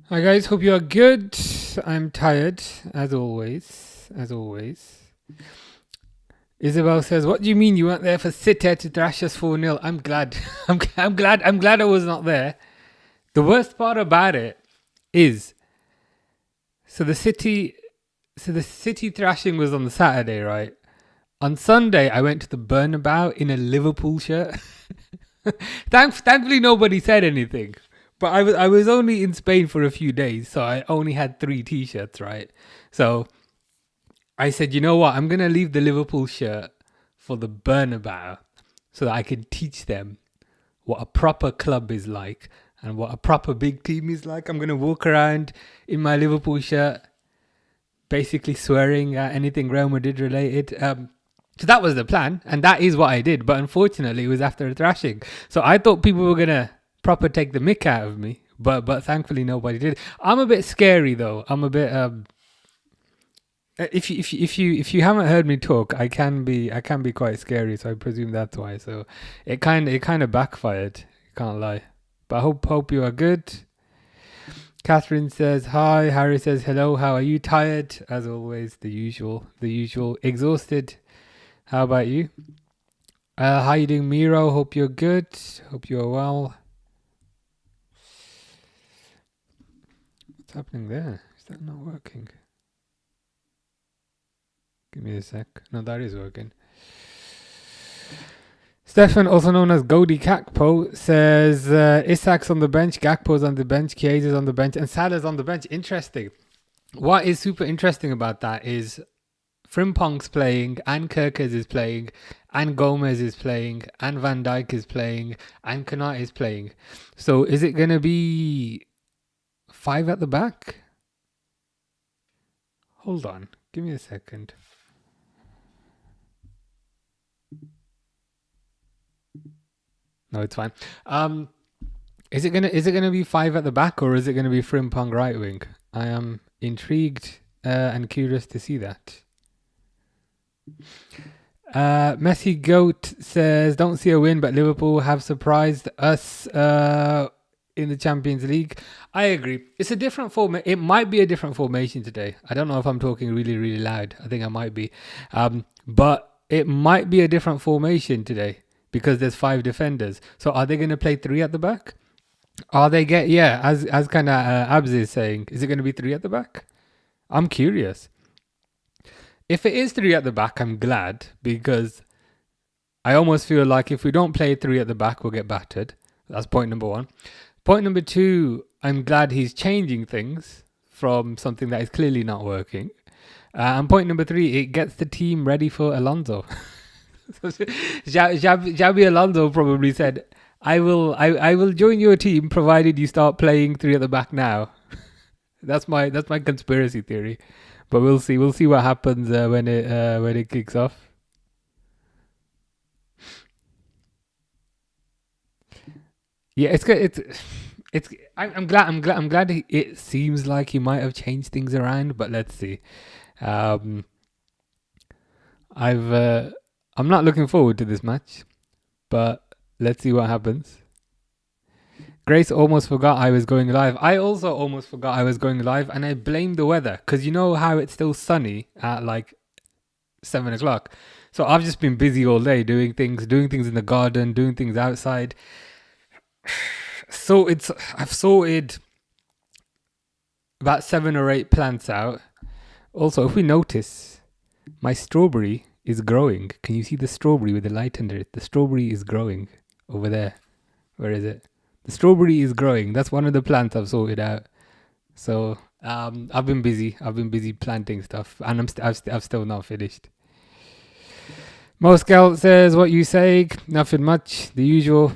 Hi guys, hope you are good. I'm tired, as always. As always. Isabel says, "What do you mean you weren't there for City to thrash us 4-0? I'm glad. I'm glad I was not there. The worst part about it is, so the City, so the City thrashing was on the Saturday, right? On Sunday, I went to the Bernabeu in a Liverpool shirt. Thankfully, nobody said anything. But I was only in Spain for a few days, so I only had 3 T-shirts, right? So I said, you know what? I'm gonna leave the Liverpool shirt for the Bernabeu, so that I can teach them what a proper club is like and what a proper big team is like. I'm gonna walk around in my Liverpool shirt, basically swearing at anything Real Madrid related. So that was the plan, and that is what I did. But unfortunately, it was after a thrashing. So I thought people were gonna proper take the mick out of me, but thankfully nobody did. I'm a bit scary though. I'm a bit if you haven't heard me talk, I can be quite scary. So I presume that's why. So it kind of backfired. Can't lie. But I hope you are good. Catherine says hi. Harry says hello. How are you? Tired as always. The usual. The usual. Exhausted. How about you? How you doing, Miro? Hope you're good. Hope you're well. What's happening there? Is that not working? Give me a sec. No, that is working. Stefan, also known as Godi Kakpo, says Isak's on the bench, Gakpo's on the bench, Chiesa's on the bench, and Salah's on the bench. Interesting. What is super interesting about that is Frimpong's playing, and Kirkers is playing, and Gomez is playing, and Van Dijk is playing, and Kanat is playing. So is it going to be 5 at the back? Hold on. Give me a second. No, it's fine. Is it gonna be 5 at the back, or is it gonna be Frimpong right wing? I am intrigued and curious to see that. Messi Goat says, "Don't see a win, but Liverpool have surprised us in the Champions League." I agree. It's a different form. It might be a different formation today. I don't know if I'm talking really, really loud. I think I might be, but it might be a different formation today because there's 5 defenders. So are they going to play 3 at the back? Are they as kind of Abs is saying, is it going to be 3 at the back? I'm curious. If it is 3 at the back, I'm glad, because I almost feel like if we don't play 3 at the back, we'll get battered. That's point number 1. Point number 2, I'm glad he's changing things from something that is clearly not working. And point number 3, it gets the team ready for Alonso. Xabi Alonso probably said, I will join your team provided you start playing 3 at the back now. That's my conspiracy theory. But we'll see. We'll see what happens when it kicks off. Yeah, it's good. It's. I'm glad. I'm glad. It seems like he might have changed things around, but let's see. Um, I'm not looking forward to this match, but let's see what happens. Grace almost forgot I was going live. I also almost forgot I was going live, and I blamed the weather because you know how it's still sunny at like 7 o'clock. So I've just been busy all day doing things in the garden, doing things outside. So I've sorted about 7 or 8 plants out. Also, if we notice, my strawberry is growing. Can you see the strawberry with the light under it? The strawberry is growing over there. Where is it? The strawberry is growing. That's one of the plants I've sorted out. So I've been busy. I've been busy planting stuff, and I've still not finished. Moscow says, "What you say? Nothing much. The usual."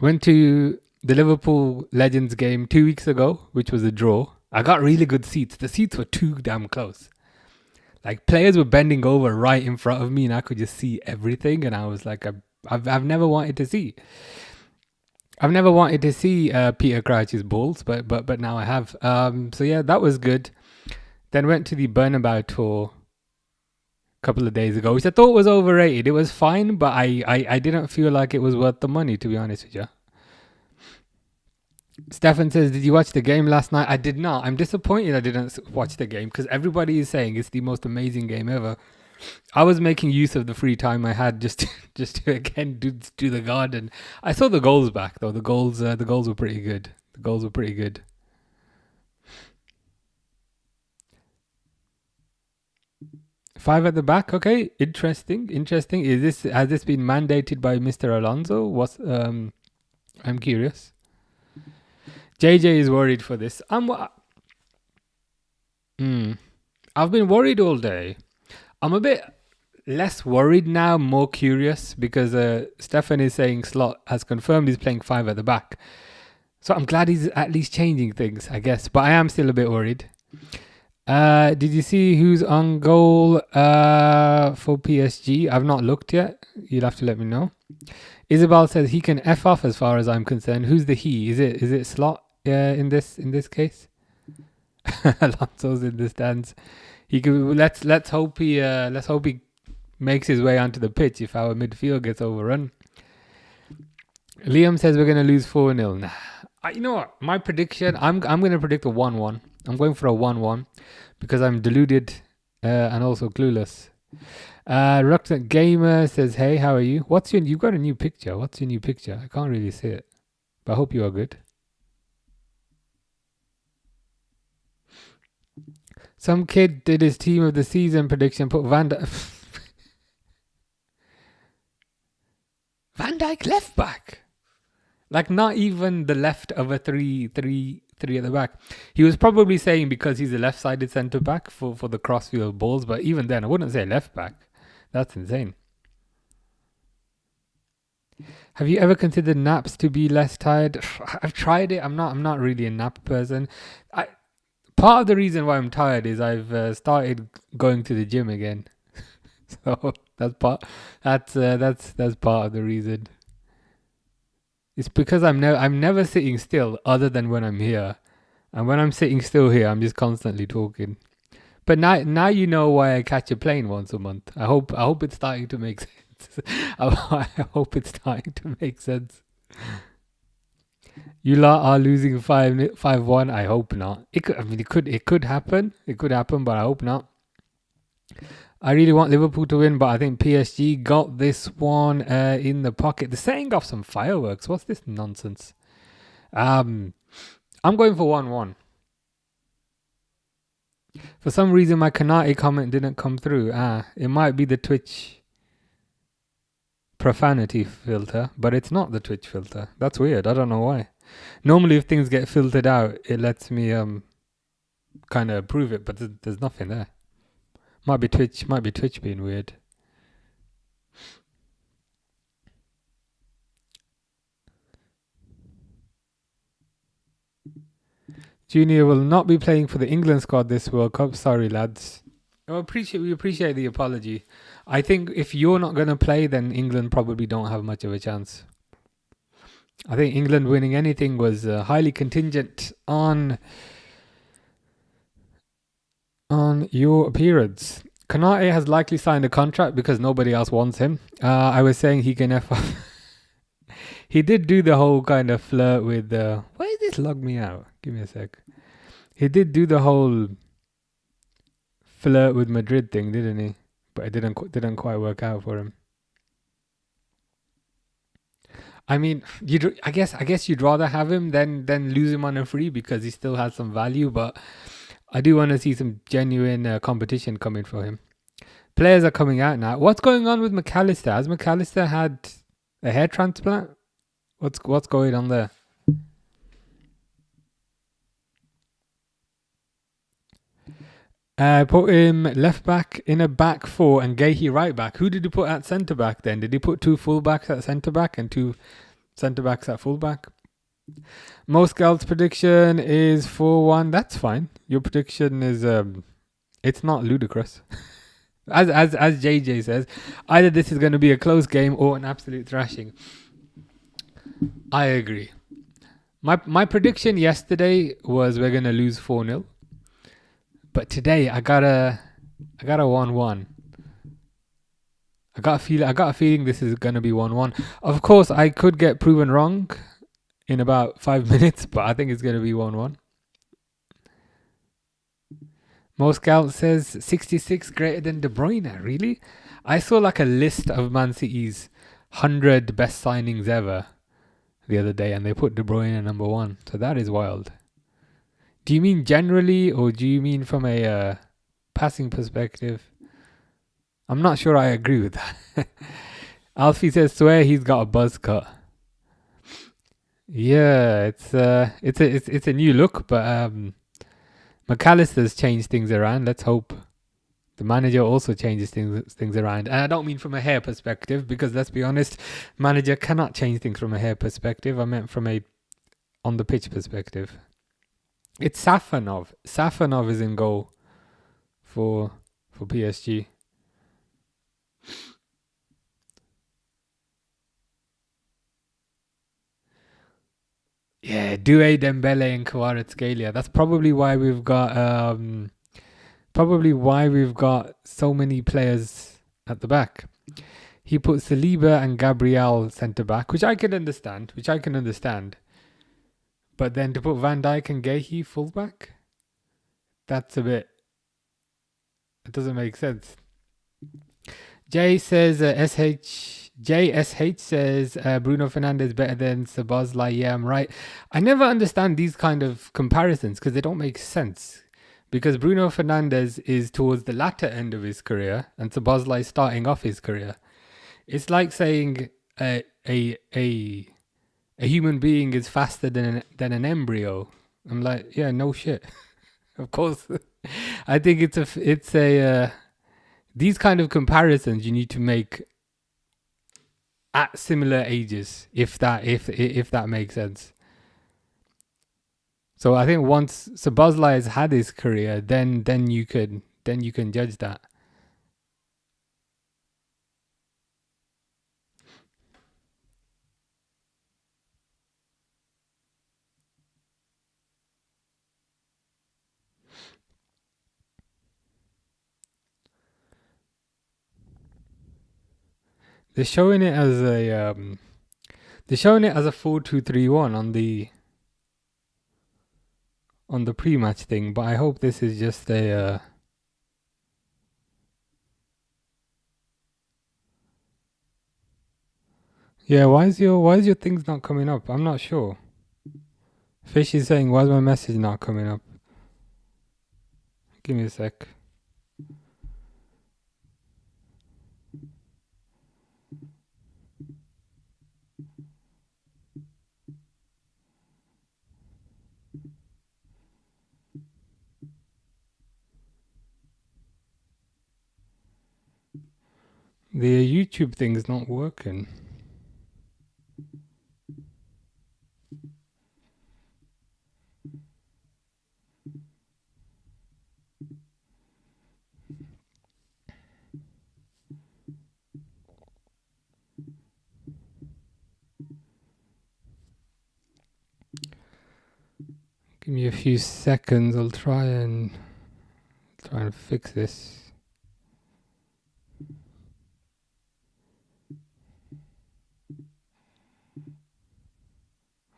Went to the Liverpool Legends game 2 weeks ago, which was a draw. I got really good seats. The seats were too damn close. Like players were bending over right in front of me, and I could just see everything. And I was like, I've never wanted to see. I've never wanted to see Peter Crouch's balls, but now I have. So yeah, that was good. Then went to the Bernabeu tour a couple of days ago, which I thought was overrated. It was fine, but I didn't feel like it was worth the money, to be honest with you. Stefan says, did you watch the game last night? I did not. I'm disappointed I didn't watch the game because everybody is saying it's the most amazing game ever. I was making use of the free time I had just to again do the garden. I saw the goals back though. The goals were pretty good. The goals were pretty good. Five at the back. Okay, interesting. Has this been mandated by Mr. Alonso? I'm curious. JJ is worried for this. I've been worried all day. I'm a bit less worried now, more curious because Stefan is saying Slot has confirmed he's playing five at the back. So I'm glad he's at least changing things, I guess. But I am still a bit worried. Did you see who's on goal for PSG? I've not looked yet. You'll have to let me know. Isabel says he can F off as far as I'm concerned. Who's the he? Is it Slot in this case? Alonso's in the stands. He could let's hope he makes his way onto the pitch if our midfield gets overrun. Liam says we're gonna lose 4-0. Nah. You know what? My prediction, I'm gonna predict a 1-1. I'm going for a 1-1 because I'm deluded and also clueless. Rucksack Gamer says, hey, how are you? You've got a new picture. What's your new picture? I can't really see it. But I hope you are good. Some kid did his team of the season prediction, put Van Dijk left back. Like not even the left of a 3-3-3 at the back. He was probably saying because he's a left-sided centre back for the crossfield balls, but even then I wouldn't say left back. That's insane. Have you ever considered naps to be less tired? I've tried it. I'm not really a nap person. Part of the reason why I'm tired is I've started going to the gym again. So that's part of the reason. It's because I'm never sitting still other than when I'm here. And when I'm sitting still here, I'm just constantly talking. But now you know why I catch a plane once a month. I hope it's starting to make sense. I hope it's starting to make sense. You lot are losing 5-1. I hope not. It could happen. It could happen, but I hope not. I really want Liverpool to win, but I think PSG got this one in the pocket. They're setting off some fireworks. What's this nonsense? I'm going for 1-1. For some reason, my Kanate comment didn't come through. It might be the Twitch profanity filter, but it's not the Twitch filter. That's weird. I don't know why. Normally, if things get filtered out, it lets me kind of approve it, but there's nothing there. Might be Twitch being weird. Junior will not be playing for the England squad this World Cup. Sorry, lads. We appreciate the apology. I think if you're not going to play, then England probably don't have much of a chance. I think England winning anything was highly contingent on your appearance. Kanate has likely signed a contract because nobody else wants him. I was saying he can F off. He did do the whole kind of flirt with... why did this log me out? Give me a sec. He did do the whole flirt with Madrid thing, didn't he? But it didn't quite work out for him. I mean, I guess you'd rather have him than lose him on a free because he still has some value. But I do want to see some genuine competition coming for him. Players are coming out now. What's going on with McAllister? Has McAllister had a hair transplant? What's going on there? Put him left back in a back four and Gahey right back. Who did he put at centre back then? Did he put two full backs at centre back and two centre backs at full back? Most Scouts' prediction is 4-1. That's fine. Your prediction is it's not ludicrous. As JJ says, either this is going to be a close game or an absolute thrashing. I agree. My prediction yesterday was we're going to lose 4-0. But today I got a 1-1. I got a feeling this is gonna be 1-1. Of course, I could get proven wrong in about 5 minutes, but I think it's going to be 1-1. Mo Scout says 66 greater than De Bruyne. Really? I saw like a list of Man City's 100 best signings ever the other day, and they put De Bruyne number 1. So that is wild. Do you mean generally, or do you mean from a passing perspective? I'm not sure I agree with that. Alfie says, swear he's got a buzz cut. Yeah, it's a new look, but McAllister's changed things around. Let's hope the manager also changes things around. And I don't mean from a hair perspective, because let's be honest, manager cannot change things from a hair perspective. I meant from a on the pitch perspective. It's Safanov. Safanov is in goal for PSG. Yeah, Doué, Dembele, and Kvaratskhelia. That's probably why we've got so many players at the back. He put Saliba and Gabriel centre back, which I can understand. But then to put Van Dijk and Guehi full back, that's a bit. It doesn't make sense. Jay says JSH says Bruno Fernandes better than Szoboszlai. Yeah, I'm right. I never understand these kind of comparisons because they don't make sense. Because Bruno Fernandes is towards the latter end of his career and Szoboszlai is starting off his career. It's like saying a human being is faster than an embryo. I'm like, yeah, no shit. Of course. I think it's a these kind of comparisons you need to make at similar ages, if that makes sense. So I think once Szoboszlai has had his career, then you can judge that. They're showing it as a 4-2-3-1 on the pre-match thing, but I hope this is just a yeah, why is your things not coming up? I'm not sure. Fish is saying, why is my message not coming up? Give me a sec. The YouTube thing is not working. Give me a few seconds. I'll try and fix this.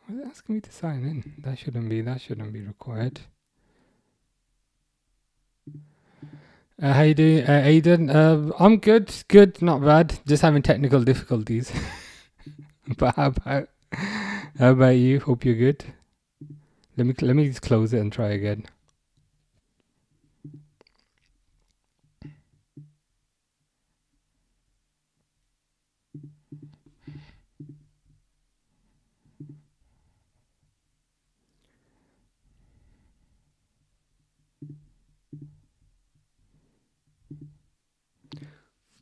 Why is it asking me to sign in? That shouldn't be required. How you doing, Aiden? I'm good, not bad. Just having technical difficulties. But how about you? Hope you're good. Let me just close it and try again.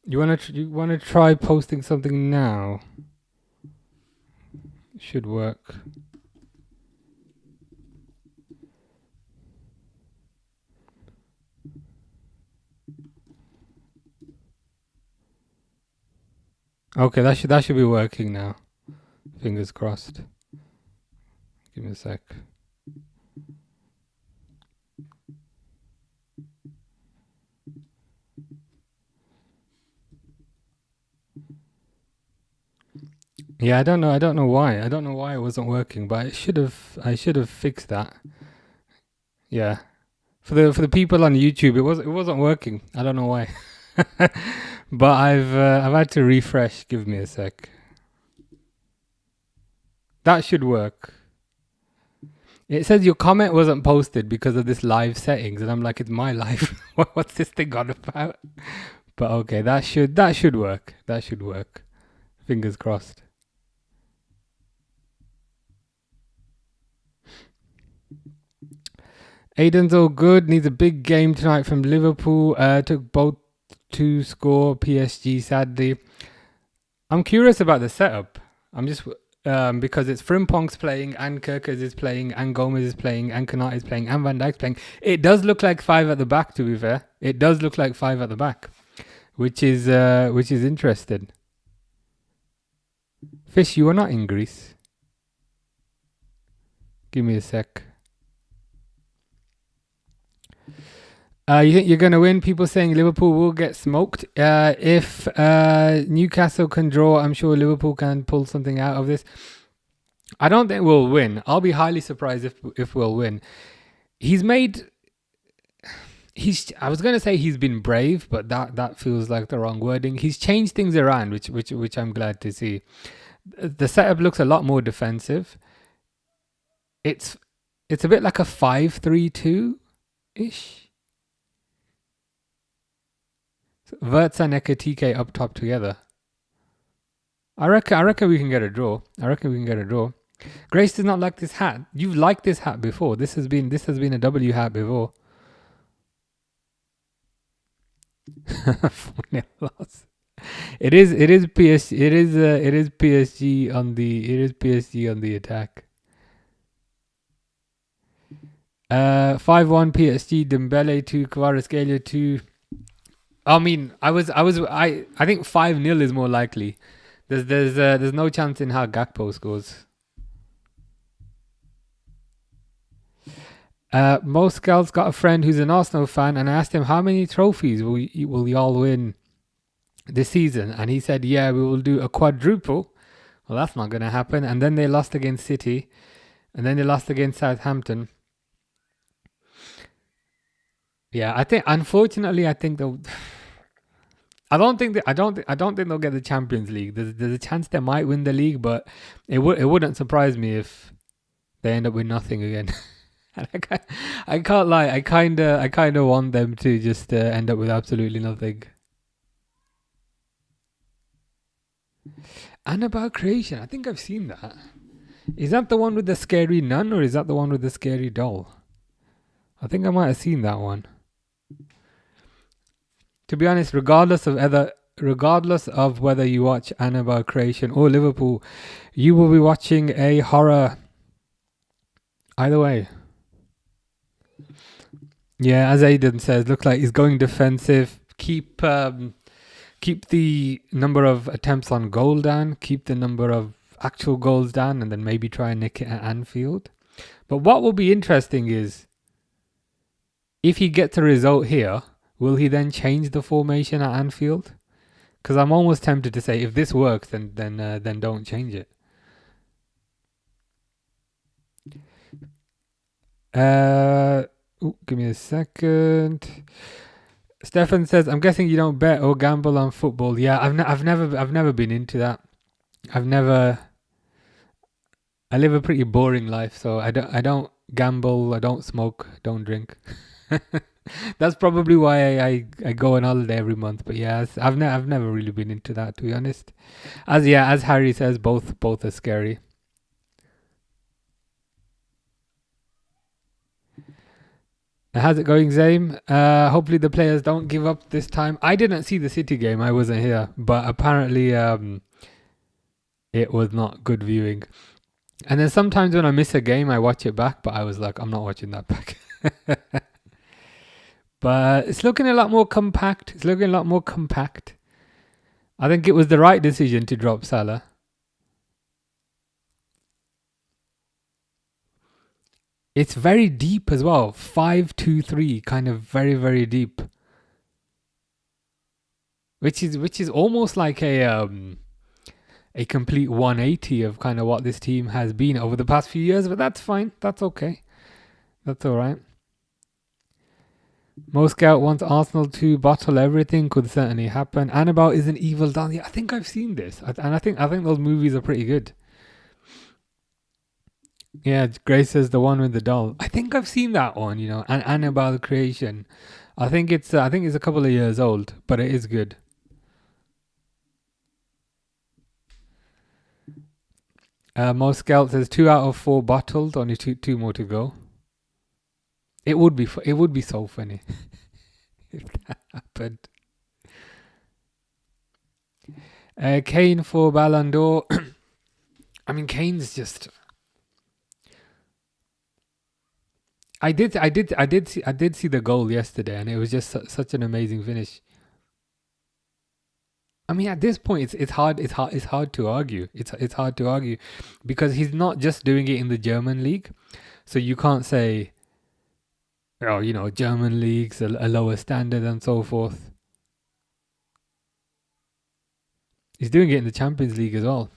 You wanna try posting something now? Should work. Okay, that should be working now. Fingers crossed. Give me a sec. Yeah, I don't know. I don't know why. I don't know why it wasn't working, but I should have fixed that. Yeah. For the people on YouTube, it wasn't working. I don't know why. But I've had to refresh. Give me a sec. That should work. It says your comment wasn't posted because of this live settings, and I'm like, it's my live. What's this thing on about? But okay, that should work. That should work. Fingers crossed. Aiden's all good. Needs a big game tonight from Liverpool. Took both to score. PSG sadly. I'm curious about the setup. I'm just because it's Frimpong's playing, and Kirkers is playing, and Gomez is playing, and Konate is playing, and Van Dijk's playing. It does look like five at the back. To be fair, it does look like five at the back, which is interesting. Fish, you are not in Greece. Give me a sec. You think you're going to win? People saying Liverpool will get smoked. If Newcastle can draw, I'm sure Liverpool can pull something out of this. I don't think we'll win. I'll be highly surprised if we'll win. I was going to say he's been brave, but that feels like the wrong wording. He's changed things around, which I'm glad to see. The setup looks a lot more defensive. It's a bit like a 5-3-2-ish. Verts and Ekatike up top together. I reckon we can get a draw. Grace does not like this hat. You've liked this hat before. This has been a W hat before. 4-0 loss. It is PSG on the attack. 5-1 PSG. Dembele 2, Kvaratskhelia 2. I mean, I think 5-0 is more likely. There's no chance in how Gakpo scores. Moscal's got a friend who's an Arsenal fan, and I asked him how many trophies will y'all win this season, and he said, "Yeah, we will do a quadruple." Well, that's not going to happen. And then they lost against City, and then they lost against Southampton. Yeah, I think unfortunately, I don't think they'll get the Champions League. There's a chance they might win the league, but it wouldn't surprise me if they end up with nothing again. And I can't lie. I kind of want them to just end up with absolutely nothing. And about creation, I think I've seen that. Is that the one with the scary nun, or is that the one with the scary doll? I think I might have seen that one. To be honest, regardless of whether you watch Annabelle Creation or Liverpool, you will be watching a horror. Either way. Yeah, as Aiden says, looks like he's going defensive. Keep the number of attempts on goal down. Keep the number of actual goals down, and then maybe try and nick it at Anfield. But what will be interesting is if he gets a result here, will he then change the formation at Anfield? Because I'm almost tempted to say if this works, then don't change it. Give me a second. Stefan says, "I'm guessing you don't bet or gamble on football." Yeah, I've never been into that. I live a pretty boring life, so I don't gamble, I don't smoke, don't drink. That's probably why I go on holiday every month. But yeah, I've never really been into that, to be honest. As Harry says, both are scary. How's it going, Zaim? Hopefully the players don't give up this time. I didn't see the City game. I wasn't here, but apparently it was not good viewing. And then sometimes when I miss a game, I watch it back, but I was like, I'm not watching that back. But it's looking a lot more compact. I think it was the right decision to drop Salah. It's very deep as well. 5-2-3, kind of very, very deep. Which is almost like a a complete 180 of kind of what this team has been over the past few years, but that's fine. That's okay. That's all right. Mo Scout wants Arsenal to bottle everything. Could certainly happen. Annabelle is an evil doll. Yeah, I think I've seen this, and I think those movies are pretty good. Yeah, Grace says the one with the doll. I think I've seen that one. An Annabelle creation. I think it's a couple of years old, but it is good. Mo Scout says 2 out of 4 bottled. Only two more to go. It would be so funny if that happened. Kane for Ballon d'Or. I mean, Kane's just. I did see the goal yesterday, and it was just such an amazing finish. I mean, at this point, it's hard to argue. It's hard to argue because he's not just doing it in the German league, so you can't say, oh, German league's a lower standard and so forth. He's doing it in the Champions League as well.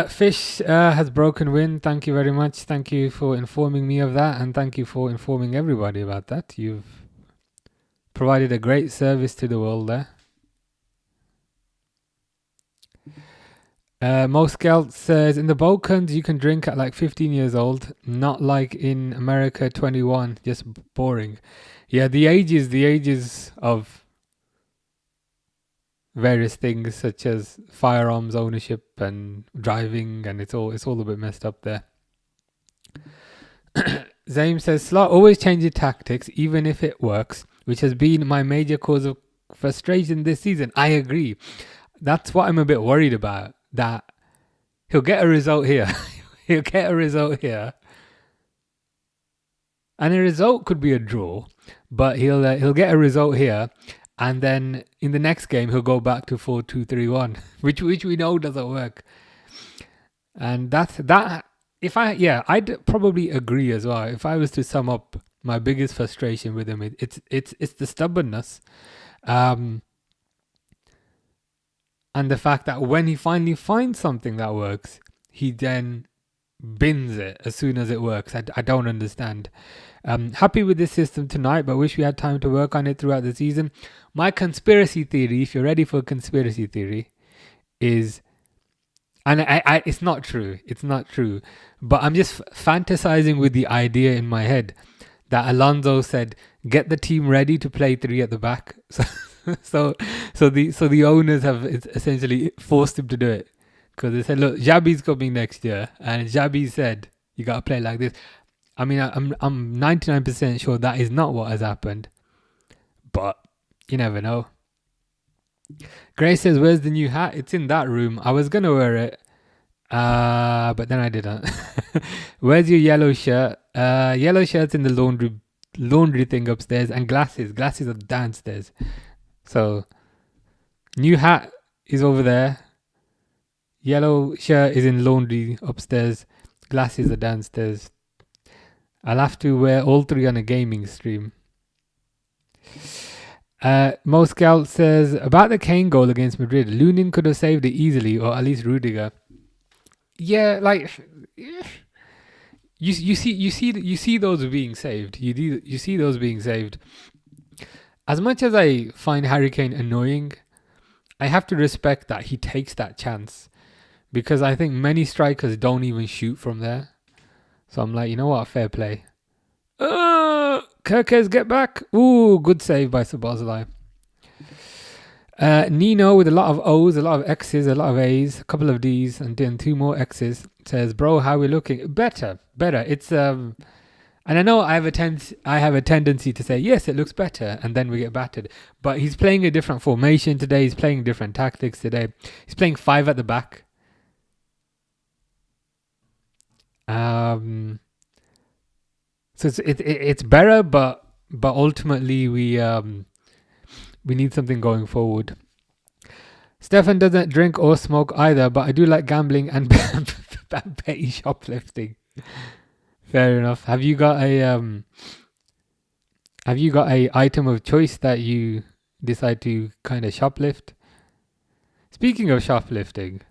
Fish has broken wind. Thank you very much. Thank you for informing me of that, and thank you for informing everybody about that. You've provided a great service to the world there. Mo Scout says, in the Balkans, you can drink at like 15 years old, not like in America, 21. Just boring. Yeah, the ages of various things such as firearms ownership and driving, and it's all a bit messed up there. Zaim says, Slot always changes tactics, even if it works, which has been my major cause of frustration this season. I agree. That's what I'm a bit worried about. That he'll get a result here. He'll get a result here. And a result could be a draw, but he'll get a result here, and then in the next game he'll go back to 4-2-3-1, which we know doesn't work. And that. I'd probably agree as well. If I was to sum up my biggest frustration with him, it's the stubbornness. And the fact that when he finally finds something that works, he then bins it as soon as it works. I don't understand. Happy with this system tonight, but wish we had time to work on it throughout the season. My conspiracy theory, if you're ready for a conspiracy theory, is, and it's not true. It's not true. But I'm just fantasizing with the idea in my head that Alonso said, get the team ready to play 3 at the back. So the owners have essentially forced him to do it, because they said, look, Xabi's coming next year, and Xabi said you gotta play like this. I mean, I'm 99% sure that is not what has happened, but you never know. Grace says, where's the new hat? It's in that room. I was gonna wear it, but then I didn't. Where's your yellow shirt? Yellow shirt's in the laundry thing upstairs, and glasses are downstairs. So, new hat is over there. Yellow shirt is in laundry upstairs. Glasses are downstairs. I'll have to wear all 3 on a gaming stream. Mo Scout says, about the Kane goal against Madrid, Lunin could have saved it easily, or at least Rudiger. Yeah, like you see those being saved. You see those being saved. As much as I find Harry Kane annoying, I have to respect that he takes that chance, because I think many strikers don't even shoot from there. So I'm like, you know what? Fair play. Kirkes, get back. Ooh, good save by Sabazalai. Nino with a lot of O's, a lot of X's, a lot of A's, a couple of D's, and then 2 more X's. Says, bro, how we looking? Better. It's and I know I have a tendency to say, yes, it looks better, and then we get battered. But he's playing a different formation today. He's playing different tactics today. He's playing 5 at the back. So it's better, but ultimately we need something going forward. Stefan doesn't drink or smoke either, but I do like gambling and petty shoplifting. Fair enough. Have you got a item of choice that you decide to kind of shoplift? Speaking of shoplifting,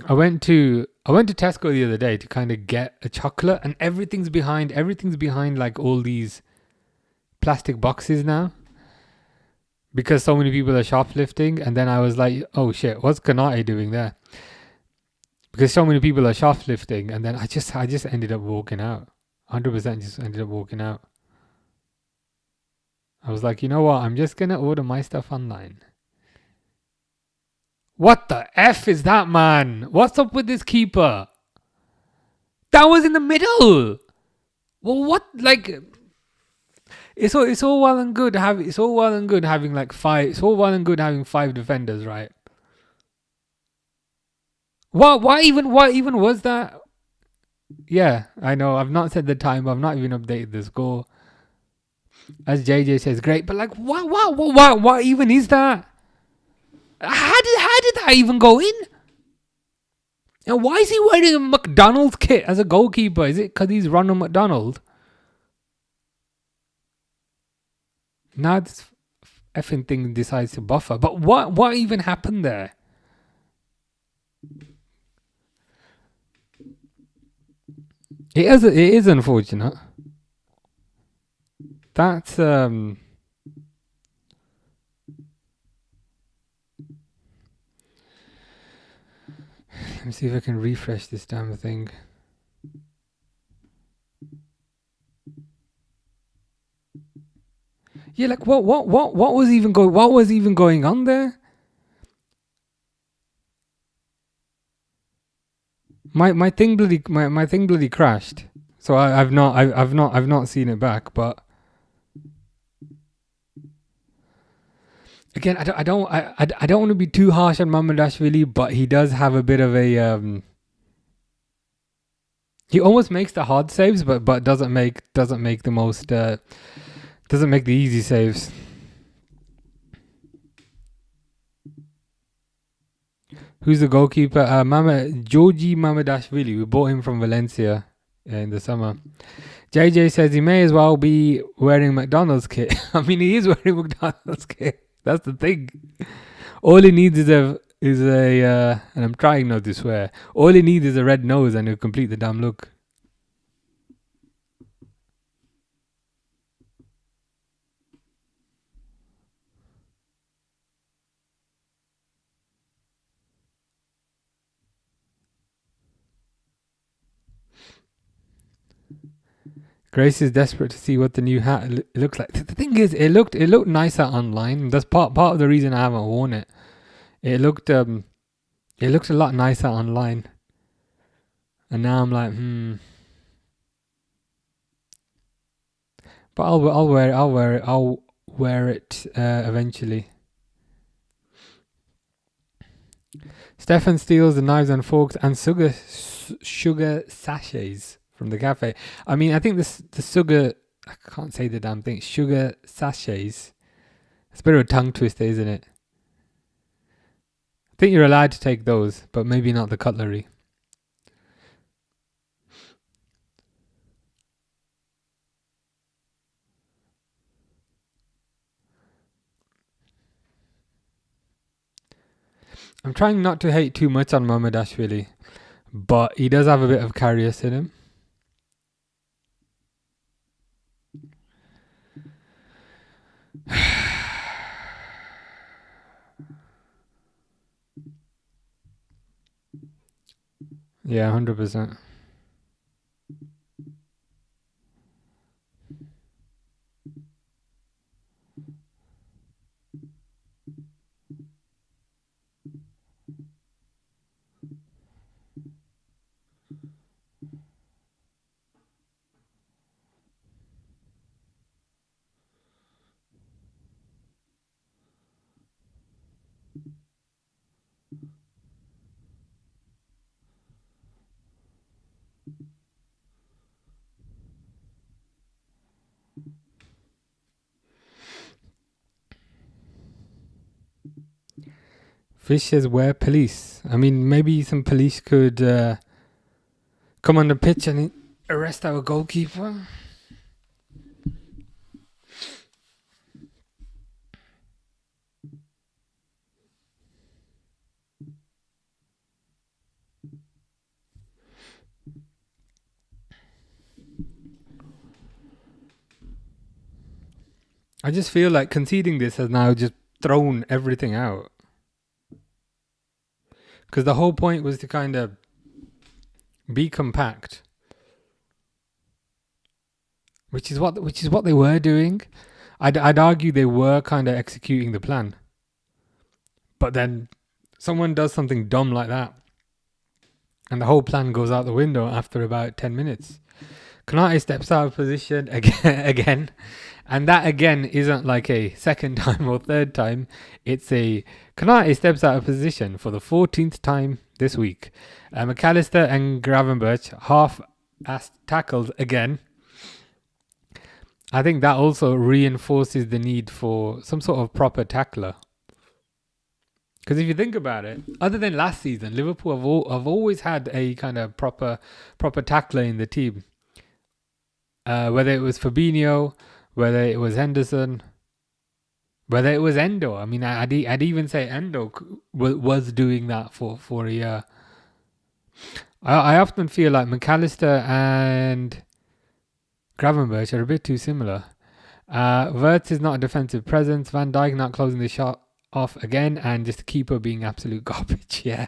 I went to Tesco the other day to kind of get a chocolate, and everything's behind like all these plastic boxes now because so many people are shoplifting. And then I was like, oh shit, what's Kanate doing there? Because so many people are shoplifting, and then I just ended up walking out. 100% just ended up walking out. I was like, you know what? I'm just gonna order my stuff online. What the F is that, man? What's up with this keeper? That was in the middle. Well, what? Like, it's all well and good having like five. It's all well and good having 5 defenders, right? What even was that? Yeah, I know. I've not said the time. I've not even updated the score. As JJ says, great, but like, what even is that? How did that even go in? And why is he wearing a McDonald's kit as a goalkeeper? Is it because he's Ronald McDonald? Now this effing thing decides to buffer. But what even happened there? It is unfortunate. That's Let me see if I can refresh this damn thing. Yeah, like what was even going on there? My thing bloody crashed. So I've not seen it back, but again, I don't want to be too harsh on Mamardashvili, but he does have a bit of a he almost makes the hard saves, but doesn't make the most doesn't make the easy saves. Who's the goalkeeper? Georgi Mamardashvili. We bought him from Valencia in the summer. JJ says he may as well be wearing McDonald's kit. I mean, he is wearing McDonald's kit. That's the thing. All he needs is a and I'm trying not to swear. All he needs is a red nose and he'll complete the damn look. Grace is desperate to see what the new hat looks like. The thing is, it looked nicer online. That's part of the reason I haven't worn it. It looked a lot nicer online, and now I'm like, But I'll wear it eventually. Stefan steals the knives and forks and sugar sachets from the cafe. I mean, I think the sugar, I can't say the damn thing. Sugar sachets. It's a bit of a tongue twister, isn't it? I think you're allowed to take those, but maybe not the cutlery. I'm trying not to hate too much on Mamardashvili, but he does have a bit of Karius in him. Yeah, 100%. Fish says, where police? I mean, maybe some police could come on the pitch and arrest our goalkeeper. I just feel like conceding this has now just thrown everything out. Because the whole point was to kind of be compact, which is what they were doing. I'd argue they were kind of executing the plan, but then someone does something dumb like that, and the whole plan goes out the window after about 10 minutes. Konate steps out of position again, and that again isn't like a second time or third time. It's a Konate steps out of position for the 14th time this week. McAllister and Gravenberch half-assed tackles again. I think that also reinforces the need for some sort of proper tackler. Because if you think about it, other than last season, Liverpool have always had a kind of proper tackler in the team. Whether it was Fabinho, whether it was Henderson, whether it was Endo. I mean, I'd even say Endo was doing that for a year. I often feel like McAllister and Gravenberch are a bit too similar. Wirtz is not a defensive presence. Van Dijk not closing the shot off again, and just the keeper being absolute garbage. Yeah.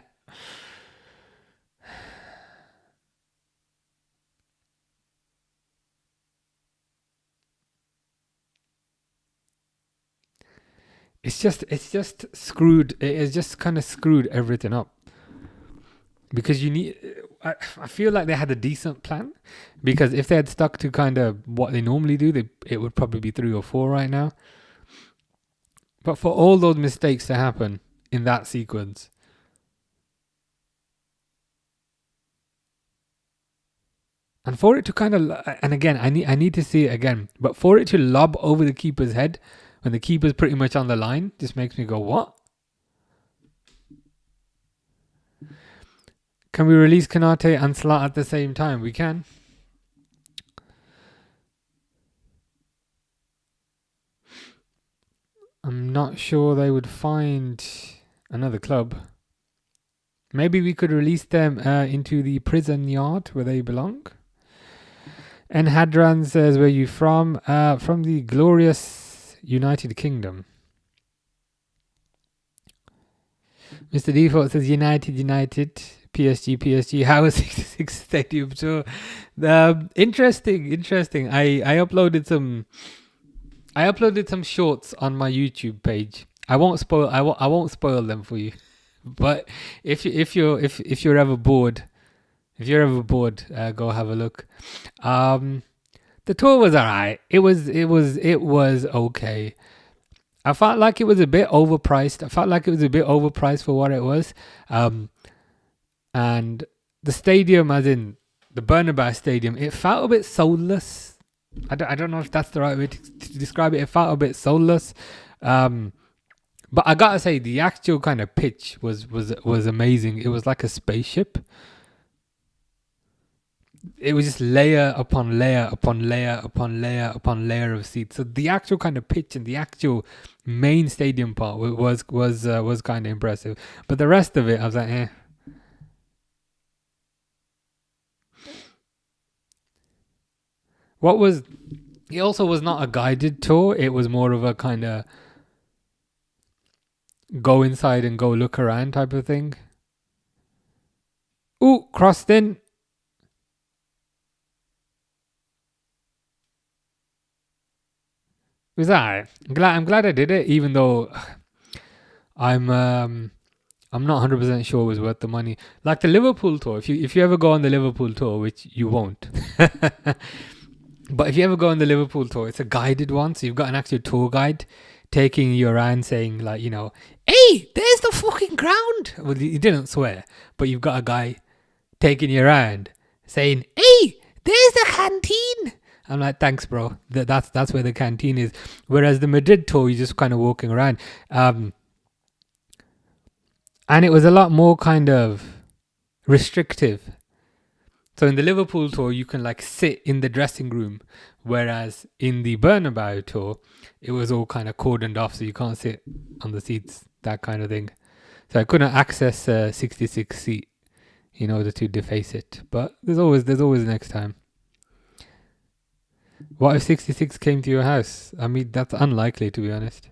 It's just screwed. It has just kind of screwed everything up. Because you need, I feel like they had a decent plan. Because if they had stuck to kind of what they normally do, it would probably be 3 or 4 right now. But for all those mistakes to happen in that sequence, and for it to kind of, and again, I need to see it again, but for it to lob over the keeper's head when the keeper's pretty much on the line, just makes me go, what? Can we release Konate and Slot at the same time? We can. I'm not sure they would find another club. Maybe we could release them into the prison yard where they belong. And Hadran says, where are you from? From the glorious United Kingdom. Mr. Default says United. PSG. How was 66 Stadium Tour? Interesting. I uploaded some shorts on my YouTube page. I won't spoil them for you. But if you're ever bored, go have a look. The tour was alright. It was okay. I felt like it was a bit overpriced for what it was. And the stadium, as in the Bernabeu Stadium, it felt a bit soulless. I don't know if that's the right way to describe it. It felt a bit soulless. But I gotta say, the actual kind of pitch was amazing. It was like a spaceship. It was just layer upon layer upon layer upon layer upon layer of seats. So the actual kind of pitch and the actual main stadium part was kind of impressive. But the rest of it, I was like, eh. It also was not a guided tour. It was more of a kind of go inside and go look around type of thing. Ooh, crossed in. It was alright. I'm glad I did it, even though I'm not 100% sure it was worth the money. Like the Liverpool tour, if you ever go on the Liverpool tour, which you won't. But if you ever go on the Liverpool tour, it's a guided one. So you've got an actual tour guide taking you around saying, like, you know, hey, there's the fucking ground. Well, he didn't swear, but you've got a guy taking you around saying, hey, there's the canteen. I'm like, thanks, bro. That's where the canteen is. Whereas the Madrid tour, you're just kind of walking around. And it was a lot more kind of restrictive. So in the Liverpool tour, you can like sit in the dressing room, whereas in the Bernabeu tour, it was all kind of cordoned off, so you can't sit on the seats, that kind of thing. So I couldn't access a 66 seat in order to deface it. But there's always next time. What if 66 came to your house? I mean, that's unlikely, to be honest.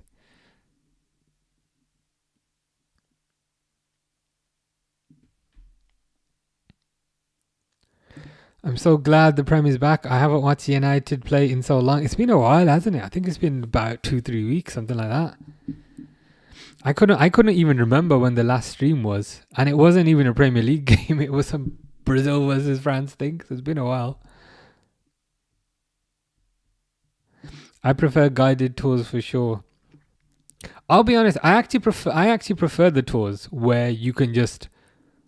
I'm so glad the Prem is back. I haven't watched United play in so long. It's been a while, hasn't it? I think it's been about 2-3 weeks, something like that. I couldn't even remember when the last stream was, and it wasn't even a Premier League game. It was some Brazil versus France thing. So it's been a while. I prefer guided tours for sure. I'll be honest. I actually prefer the tours where you can just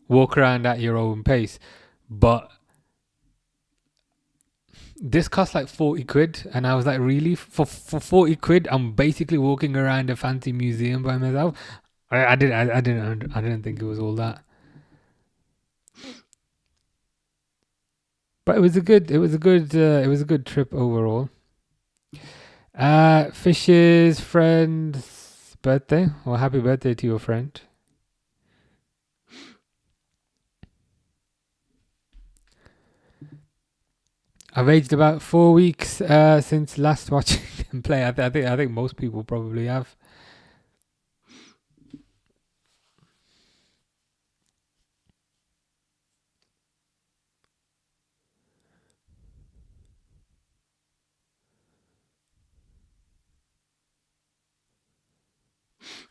walk around at your own pace, but this cost like 40 quid, and I was like, really? For 40 quid, I'm basically walking around a fancy museum by myself. I didn't think it was all that. But it was a good trip overall. Fish's friend's birthday. Well, happy birthday to your friend. I've aged about 4 weeks since last watching them play. I think most people probably have.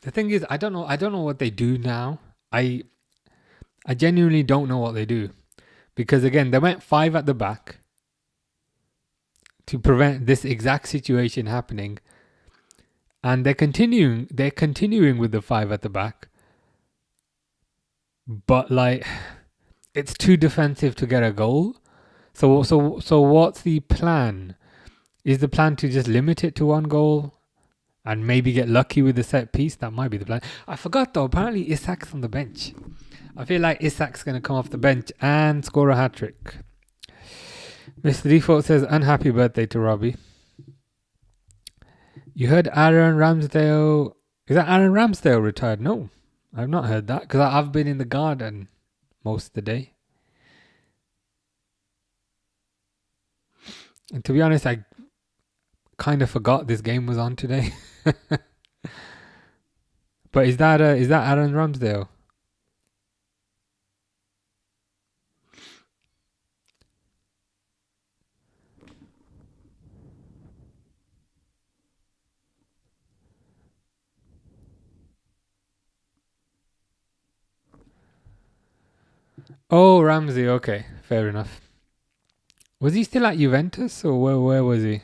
The thing is, I don't know what they do now. I I genuinely don't know what they do because again, they went five at the back to prevent this exact situation happening, and they're continuing with the five at the back, but like it's too defensive to get a goal. So what's the plan? Is the plan to just limit it to one goal and maybe get lucky with the set piece? That might be the plan. I forgot though, apparently Isak's on the bench. I feel like Isak's going to come off the bench and score a hat trick. Mr. Default says, unhappy birthday to Robbie. You heard Aaron Ramsdale. Is that Aaron Ramsdale retired? No, I've not heard that because I've been in the garden most of the day. And to be honest, I kind of forgot this game was on today. But is that Aaron Ramsdale? Oh, Ramsey. Okay, fair enough. Was he still at Juventus or where was he?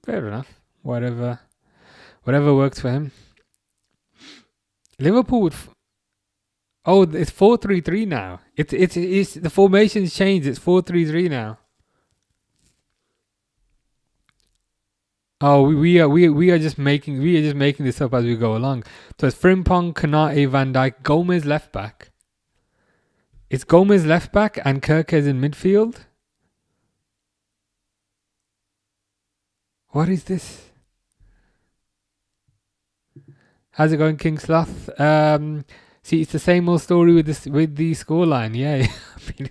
Fair enough. Whatever works for him. Liverpool would. Oh, it's 4-3-3 now. It's the formation's changed. It's 4-3-3 now. Oh, we are just making this up as we go along. So it's Frimpong, Kanate, Van Dijk, Gomez left back. It's Gomez left back and Kirkes in midfield. What is this? How's it going, King Sloth? See, it's the same old story with the scoreline. Yeah, I mean,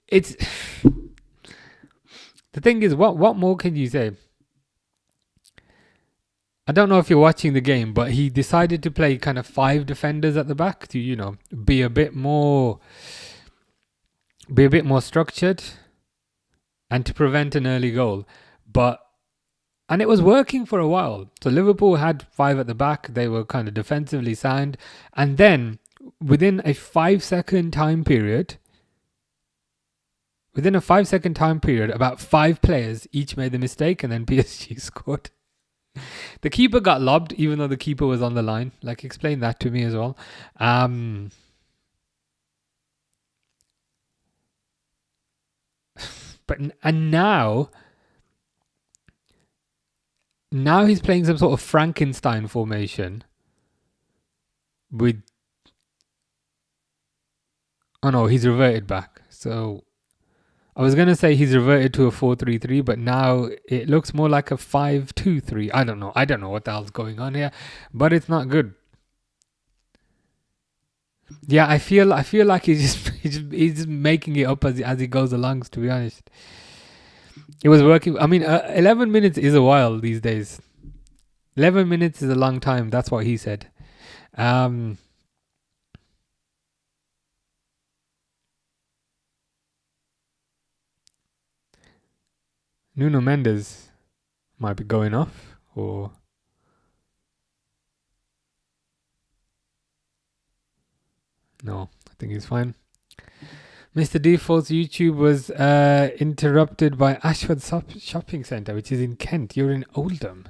it's the thing is, what more can you say? I don't know if you're watching the game, but he decided to play kind of five defenders at the back to be a bit more structured and to prevent an early goal. And it was working for a while. So Liverpool had five at the back. They were kind of defensively sound. And then within a 5-second time period, about five players each made the mistake and then PSG scored. The keeper got lobbed even though the keeper was on the line. Like, explain that to me as well. And now he's playing some sort of Frankenstein formation with. Oh no, he's reverted back. So I was gonna say he's reverted to a 4-3-3, but now it looks more like a 5-2-3. I don't know what the hell's going on here, but it's not good. Yeah, I feel like he's just making it up as he goes along. To be honest, It was working. I mean, 11 minutes is a while these days. 11 minutes is a long time. That's what he said. Um, Nuno Mendes might be going off, or no, I think he's fine. Mr. Default's YouTube was interrupted by Ashford Shopping Centre, which is in Kent. You're in Oldham.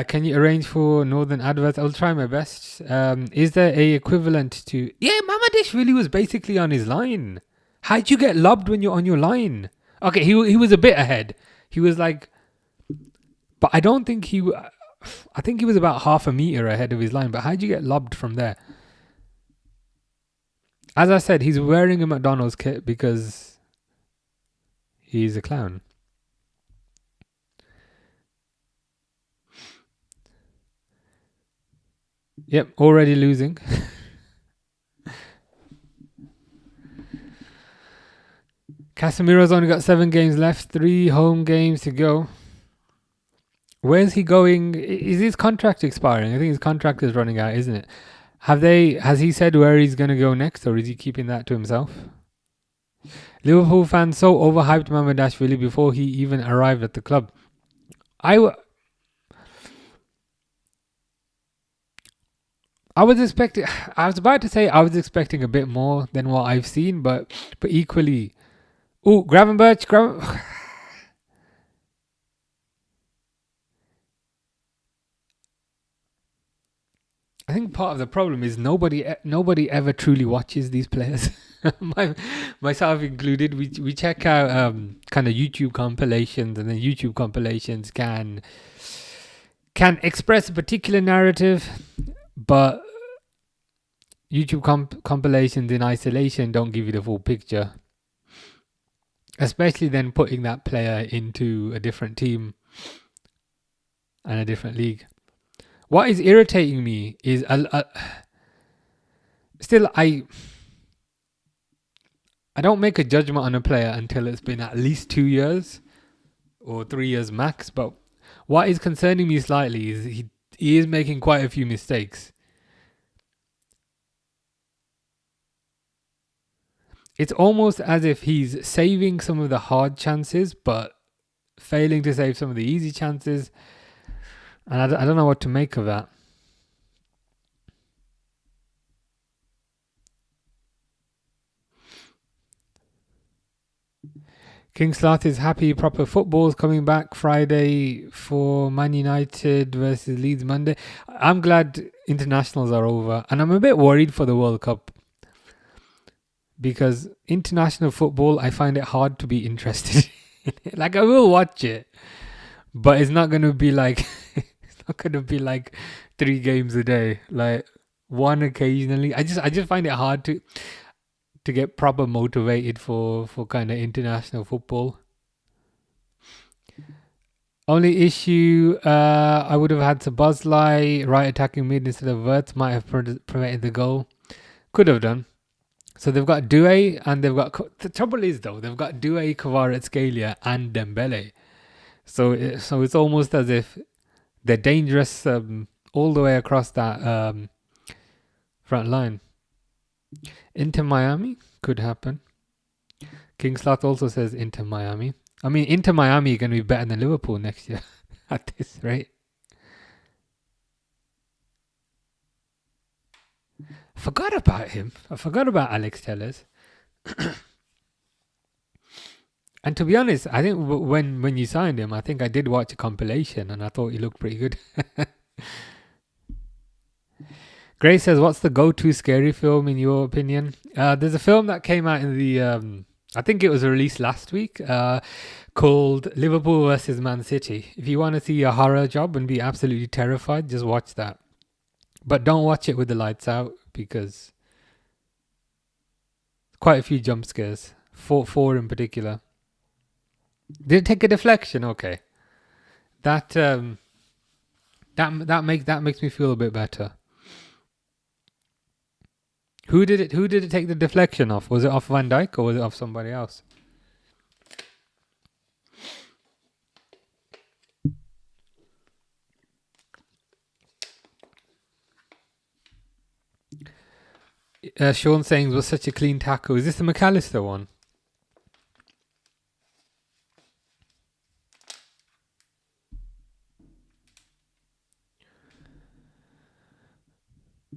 Can you arrange for Northern adverts? I'll try my best. Is there a equivalent to... Yeah, Mamadishvili was basically on his line. How'd you get lobbed when you're on your line? Okay, he was a bit ahead. He was like... But I don't think he... I think he was about half a metre ahead of his line. But how'd you get lobbed from there? As I said, he's wearing a McDonald's kit because he's a clown. Yep, already losing. Casemiro's only got 7 games left, 3 home games to go. Where's he going? Is his contract expiring? I think his contract is running out, isn't it? Has he said where he's going to go next, or is he keeping that to himself? Liverpool fans so overhyped Mamadashvili before he even arrived at the club. I was expecting... I was about to say I was expecting a bit more than what I've seen, but equally... Ooh, Gravenberch, I think part of the problem is nobody ever truly watches these players, myself included. We check out kind of YouTube compilations, and then YouTube compilations can express a particular narrative, but YouTube compilations in isolation don't give you the full picture. Especially then putting that player into a different team and a different league. What is irritating me is still I don't make a judgment on a player until it's been at least 2 years or 3 years max. But what is concerning me slightly is he is making quite a few mistakes. It's almost as if he's saving some of the hard chances, but failing to save some of the easy chances. And I don't know what to make of that. King Sloth is happy proper football's coming back Friday for Man United versus Leeds Monday. I'm glad internationals are over. And I'm a bit worried for the World Cup. Because international football, I find it hard to be interested in it. Like, I will watch it. But it's not going to be like... It's not going to be like 3 games a day. Like, one occasionally. I just find it hard to get proper motivated for kind of international football. Only issue, I would have had Sabazlai right attacking mid instead of Wirtz. Might have prevented the goal. Could have done. So they've got Doué and they've got... The trouble is, though, they've got Doué, Kvaratskhelia and Dembele. So it's almost as if they're dangerous all the way across that front line. Inter Miami could happen. King Sloth also says Inter Miami. I mean, Inter Miami are going to be better than Liverpool next year at this rate. Forgot about him. I forgot about Alex Telles. And to be honest, I think when you signed him, I think I did watch a compilation and I thought he looked pretty good. Gray says, what's the go-to scary film in your opinion? There's a film that came out in the... I think it was released last week, called Liverpool versus Man City. If you want to see a horror job and be absolutely terrified, just watch that. But don't watch it with the lights out because quite a few jump scares. Four in particular. Did it take a deflection? Okay. That makes me feel a bit better. Who did it take the deflection off? Was it off Van Dijk or was it off somebody else? Sean saying was such a clean tackle. Is this the McAllister one?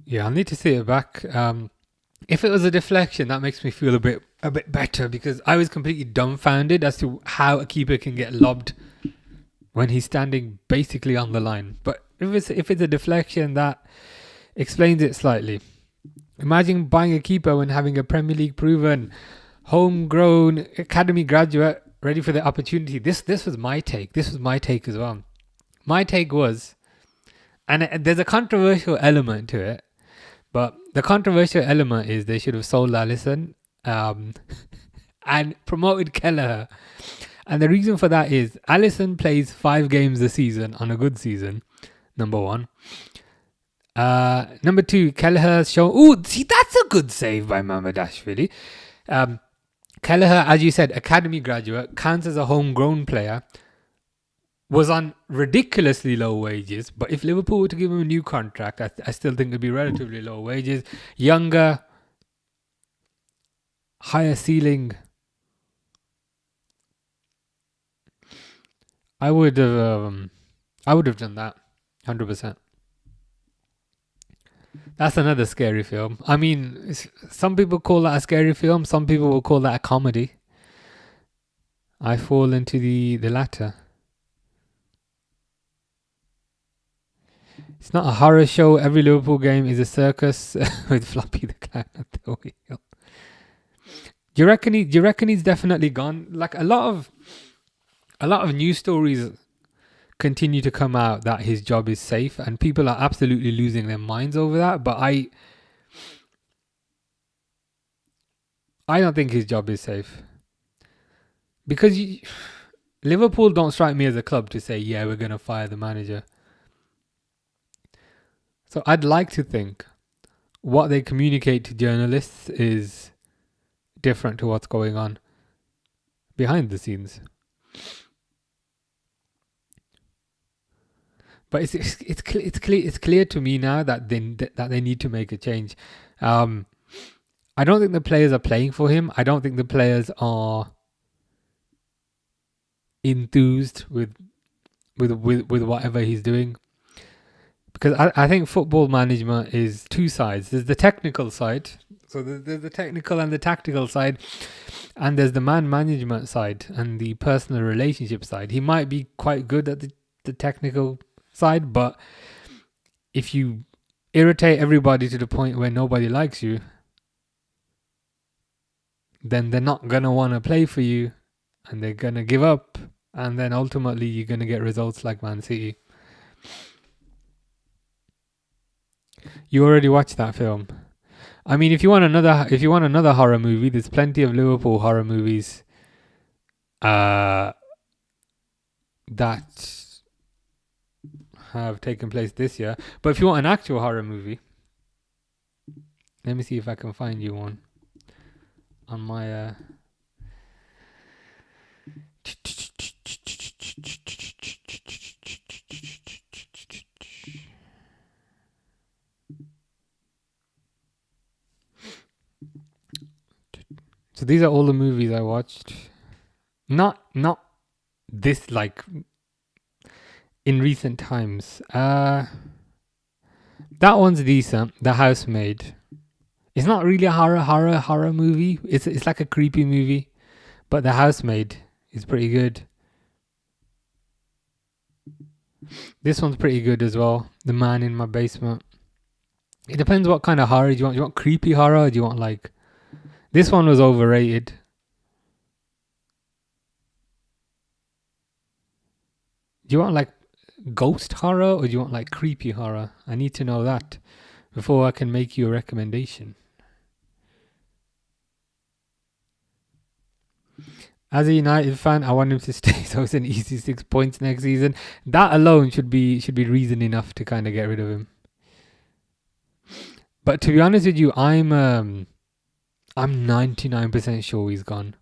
Yeah, I'll need to see it back. If it was a deflection, that makes me feel a bit better, because I was completely dumbfounded as to how a keeper can get lobbed when he's standing basically on the line. But if it's a deflection, that explains it slightly. Imagine buying a keeper and having a Premier League proven, homegrown academy graduate ready for the opportunity. This was my take. This was my take as well. My take was, and there's a controversial element to it, but the controversial element is they should have sold Alisson and promoted Kelleher. And the reason for that is Alisson plays 5 games a season on a good season, number one. Number 2, Kelleher has shown... Oh, see, that's a good save by Mamadashvili. Kelleher, as you said, academy graduate, counts as a homegrown player, was on ridiculously low wages, but if Liverpool were to give him a new contract, I still think it'd be relatively low wages. Younger, higher ceiling. I would have done that, 100%. That's another scary film. I mean, some people call that a scary film. Some people will call that a comedy. I fall into the latter. It's not a horror show. Every Liverpool game is a circus with Floppy the Clown at the wheel. Do you reckon he's definitely gone? Like a lot of news stories continue to come out that his job is safe, and people are absolutely losing their minds over that. But I don't think his job is safe, because Liverpool don't strike me as a club to say, yeah, we're going to fire the manager. So I'd like to think what they communicate to journalists is different to what's going on behind the scenes. But it's clear to me now that they need to make a change. I don't think the players are playing for him. I don't think the players are enthused with whatever he's doing. Because I think football management is 2 sides. There's the technical side. So there's the technical and the tactical side. And there's the man management side and the personal relationship side. He might be quite good at the technical side, but if you irritate everybody to the point where nobody likes you, then they're not going to want to play for you, and they're going to give up, and then ultimately you're going to get results like Man City. You already watched that film. I mean, if you want another horror movie, there's plenty of Liverpool horror movies that have taken place this year. But if you want an actual horror movie, let me see if I can find you one on my So these are all the movies I watched. Not this, like, in recent times. That one's decent. The Housemaid. It's not really a horror movie. It's like a creepy movie. But The Housemaid is pretty good. This one's pretty good as well. The Man in My Basement. It depends what kind of horror you want. Do you want creepy horror, or do you want like... This one was overrated. Do you want like ghost horror, or do you want like creepy horror? I need to know that before I can make you a recommendation. As a United fan, I want him to stay, so it's an easy 6 points next season. That alone should be reason enough to kind of get rid of him. But to be honest with you, I'm 99% sure he's gone.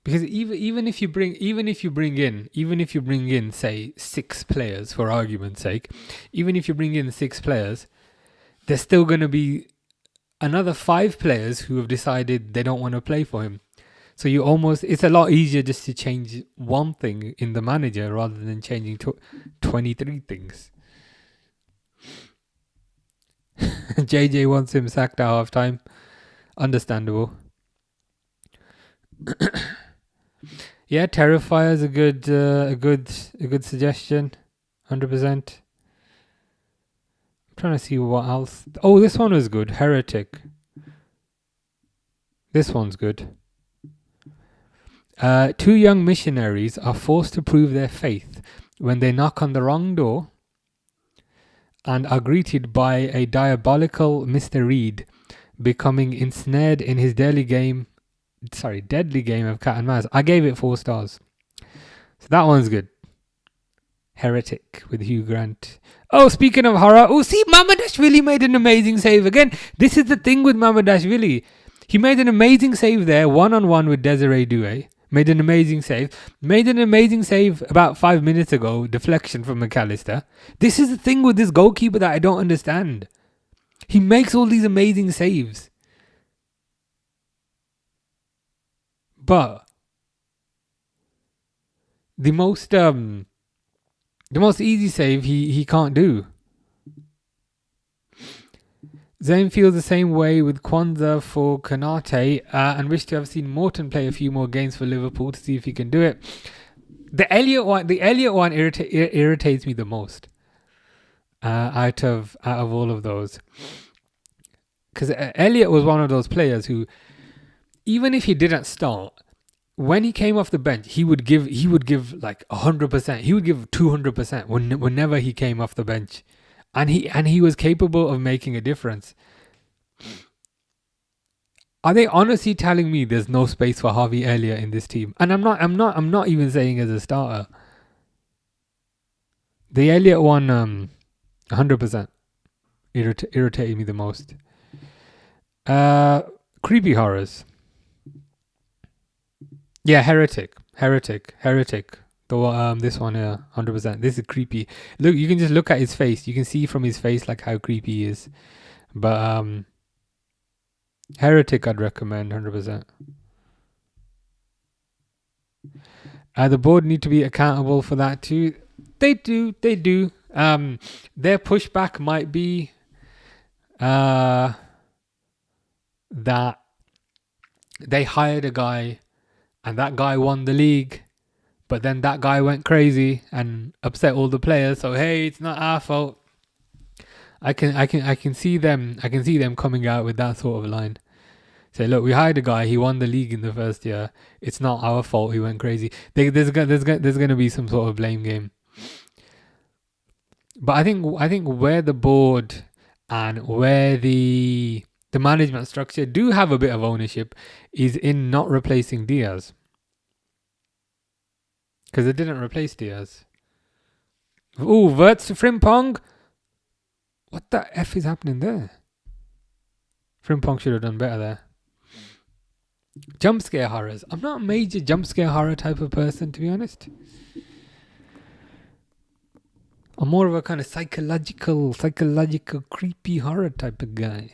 Because even if you bring in say 6 players for argument's sake, even if you bring in 6 players, there's still going to be another 5 players who have decided they don't want to play for him. So it's a lot easier just to change one thing in the manager rather than changing 23 things. JJ wants him sacked at half time. Understandable. Yeah, Terrifier's a good suggestion. 100%. I'm trying to see what else. Oh, this one was good. Heretic. This one's good. 2 young missionaries are forced to prove their faith when they knock on the wrong door and are greeted by a diabolical Mr. Reed, becoming ensnared in his deadly game of cat and mouse. I gave it 4 stars. So that one's good. Heretic with Hugh Grant. Oh, speaking of horror. Oh, see, Mamadashvili made an amazing save. Again, this is the thing with Mamadashvili. He made an amazing save there, 1-on-1 with Desiree Doué. Made an amazing save. Made an amazing save about 5 minutes ago. Deflection from McAllister. This is the thing with this goalkeeper that I don't understand. He makes all these amazing saves. But the most easy save he can't do. Zayn feels the same way with Kwanzaa for Konate and wish to have seen Morton play a few more games for Liverpool to see if he can do it. The Elliott one irritates me the most out of all of those, because Elliott was one of those players who, even if he didn't start, when he came off the bench, he would give like 100%. He would give 200% whenever he came off the bench, and he was capable of making a difference. Are they honestly telling me there's no space for Harvey Elliott in this team? And I'm not even saying as a starter. The Elliott one, 100% irritated me the most. Creepy horrors. Yeah, heretic. This one here, 100%. This is creepy. Look, you can just look at his face. You can see from his face like how creepy he is. But heretic, I'd recommend 100%. The board need to be accountable for that too. They do. Their pushback might be that they hired a guy and that guy won the league, but then that guy went crazy and upset all the players. So hey, it's not our fault. I can see them coming out with that sort of line. Say, look, we hired a guy. He won the league in the first year. It's not our fault. He went crazy. There's going to be some sort of blame game. But I think where the board and where the management structure do have a bit of ownership is in not replacing Diaz, because they didn't replace Diaz. Ooh, Verts to Frimpong. What the F is happening there? Frimpong should have done better there. Jump scare horrors. I'm not a major jump scare horror type of person, to be honest. I'm more of a kind of psychological, creepy horror type of guy.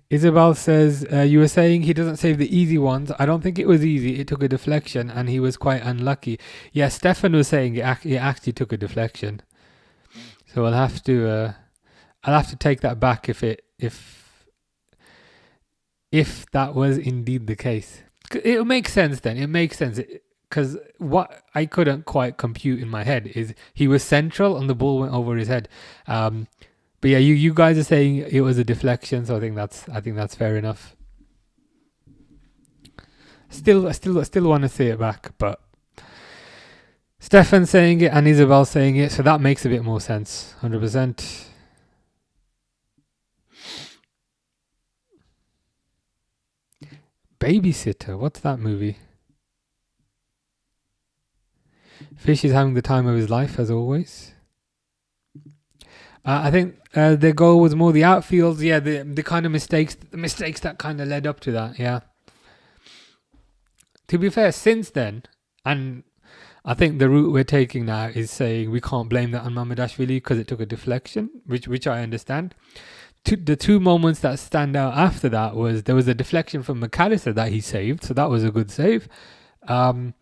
Isabel says, you were saying he doesn't save the easy ones. I don't think it was easy. It took a deflection and he was quite unlucky. Yeah, Stefan was saying it actually took a deflection. So I'll have to take that back if that was indeed the case. It makes sense then. It makes sense. Because what I couldn't quite compute in my head is he was central and the ball went over his head. But yeah, you guys are saying it was a deflection, so I think that's fair enough. I still want to say it back, but Stefan saying it and Isabel saying it, so that makes a bit more sense. 100%. Babysitter, what's that movie? Fish is having the time of his life as always. I think their goal was more the outfields. Yeah, the kind of mistakes that kind of led up to that. Yeah. To be fair, since then, and I think the route we're taking now is saying we can't blame that on Mamadashvili because it took a deflection, which I understand. The two moments that stand out after that was there was a deflection from McAllister that he saved, so that was a good save. And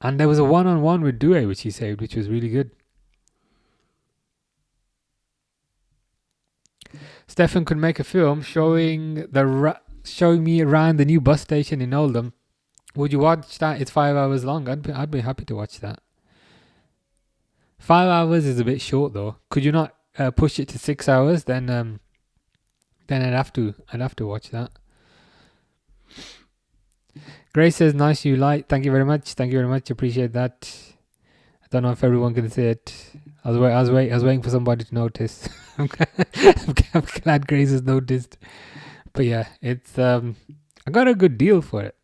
there was a one-on-one with Doué which he saved, which was really good. Stefan could make a film showing me around the new bus station in Oldham. Would you watch that? It's 5 hours long. I'd be happy to watch that. 5 hours is a bit short though. Could you not push it to 6 hours? Then I'd have to watch that. Grace says, "Nice you light." Thank you very much. Appreciate that. I don't know if everyone can see it. I was waiting for somebody to notice. I'm glad Grace has noticed. But yeah, it's I got a good deal for it.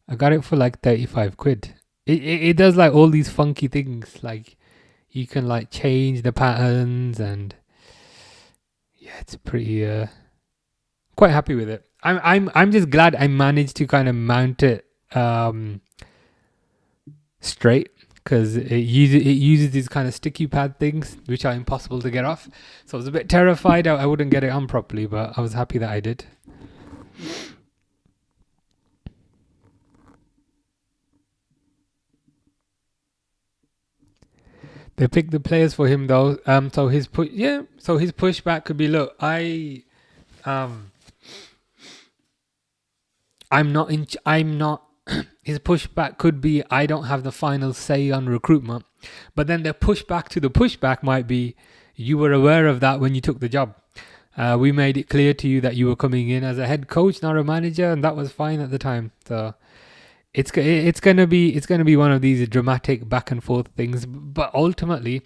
I got it for like 35 quid. It does like all these funky things. Like you can like change the patterns and yeah, it's pretty quite happy with it. I'm just glad I managed to kind of mount it straight because it uses these kind of sticky pad things which are impossible to get off. So I was a bit terrified I wouldn't get it on properly, but I was happy that I did. They picked the players for him though. So his pushback could be, look, I'm not his pushback could be, I don't have the final say on recruitment. But then the pushback to the pushback might be, you were aware of that when you took the job. We made it clear to you that you were coming in as a head coach, not a manager, and that was fine at the time. So it's gonna be one of these dramatic back and forth things. But ultimately,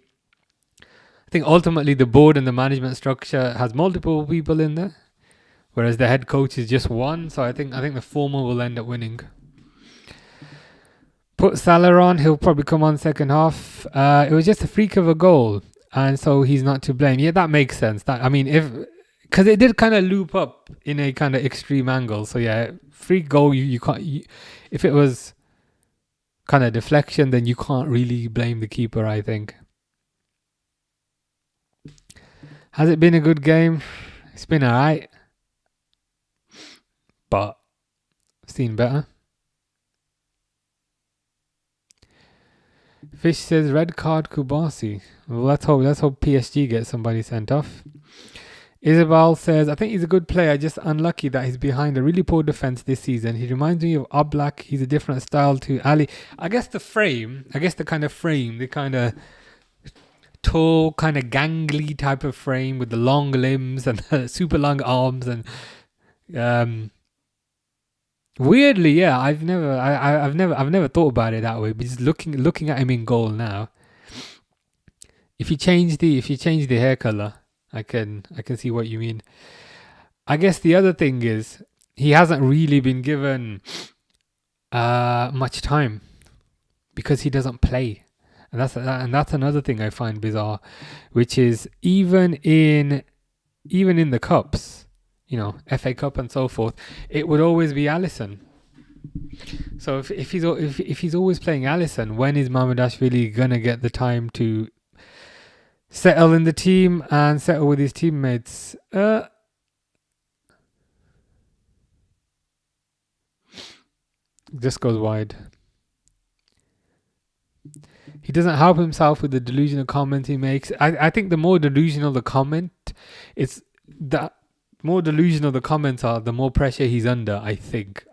I think the board and the management structure has multiple people in there, whereas the head coach is just one. So I think the former will end up winning. Put Salah on, he'll probably come on second half. It was just a freak of a goal, and so he's not to blame. Yeah, that makes sense. Because it did kind of loop up in a kind of extreme angle. So yeah, free goal, you can't. If it was kind of deflection, then you can't really blame the keeper, I think. Has it been a good game? It's been alright, but I've seen better. Fish says red card Kubasi. Well, let's hope PSG gets somebody sent off. Isabel says, I think he's a good player, just unlucky that he's behind a really poor defense this season. He reminds me of Oblak. He's a different style to Ali. I guess the kind of tall, kind of gangly type of frame with the long limbs and super long arms and weirdly, yeah, I've never thought about it that way. But just looking at him in goal now, if you change the hair color, I can see what you mean. I guess the other thing is he hasn't really been given much time because he doesn't play, and that's another thing I find bizarre, which is even in the cups, FA Cup and so forth, it would always be Alisson. So if he's always playing Alisson, when is Mamadashvili gonna get the time to settle in the team and settle with his teammates? Just goes wide. He doesn't help himself with the delusional comments he makes. I think the more delusional the comment, it's that more delusional the comments are, the more pressure he's under, I think.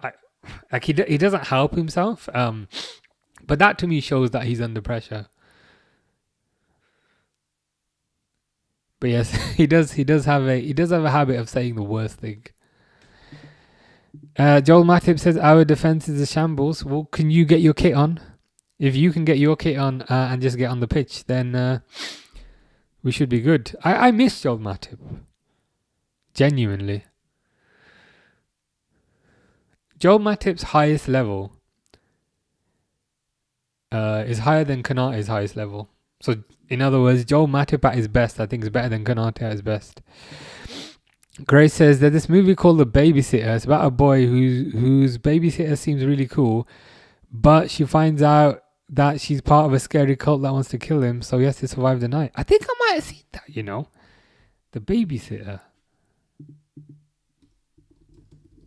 He doesn't help himself. But that to me shows that he's under pressure. But yes, he does have a habit of saying the worst thing. Joel Matip says our defense is a shambles. Well, can you get your kit on? If you can get your kit on and just get on the pitch, then we should be good. I miss Joel Matip. Genuinely. Joel Matip's highest level is higher than Konate's highest level. So, in other words, Joel Matip at his best, I think, is better than Konate at his best. Grace says there's this movie called The Babysitter. It's about a boy whose babysitter seems really cool, but she finds out that she's part of a scary cult that wants to kill him, so he has to survive the night. I think I might have seen that, you know. The Babysitter.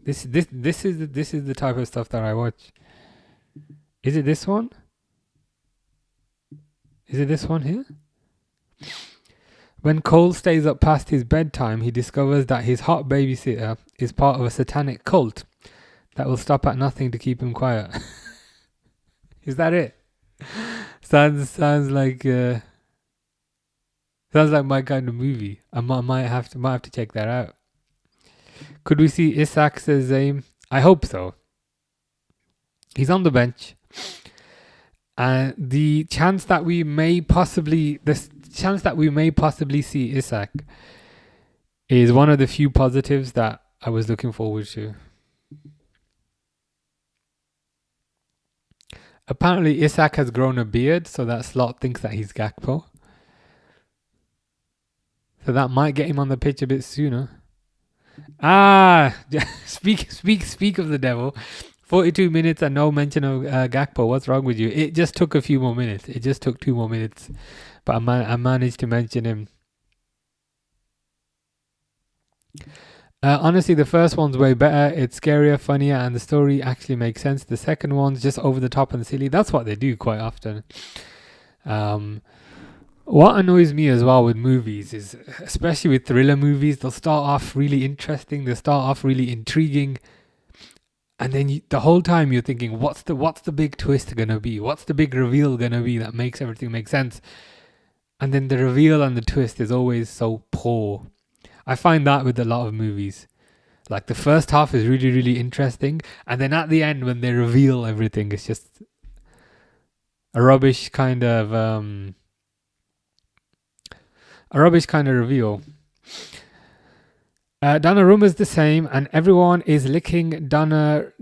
This is the type of stuff that I watch. Is it this one? Is it this one here? When Cole stays up past his bedtime, he discovers that his hot babysitter is part of a satanic cult that will stop at nothing to keep him quiet. Is that it? Sounds like my kind of movie. I might have to check that out. Could we see Isak, says Zaim? I hope so. He's on the bench. And the chance that we may possibly see Isak is one of the few positives that I was looking forward to. Apparently Isak has grown a beard, so that Slot thinks that he's Gakpo. So that might get him on the pitch a bit sooner. Speak of the devil. 42 minutes and no mention of Gakpo. What's wrong with you? It just took a few more minutes. It just took 2 more minutes. But I managed to mention him. Honestly, the first one's way better. It's scarier, funnier, and the story actually makes sense. The second one's just over the top and silly. That's what they do quite often. What annoys me as well with movies is, especially with thriller movies, they'll start off really interesting. They'll start off really intriguing. And then the whole time you're thinking, what's the big twist gonna be? What's the big reveal gonna be that makes everything make sense? And then the reveal and the twist is always so poor. I find that with a lot of movies. Like the first half is really, really interesting, and then at the end when they reveal everything, it's just a rubbish kind of reveal. Donnarumma's the same, and everyone is licking Donnarumma.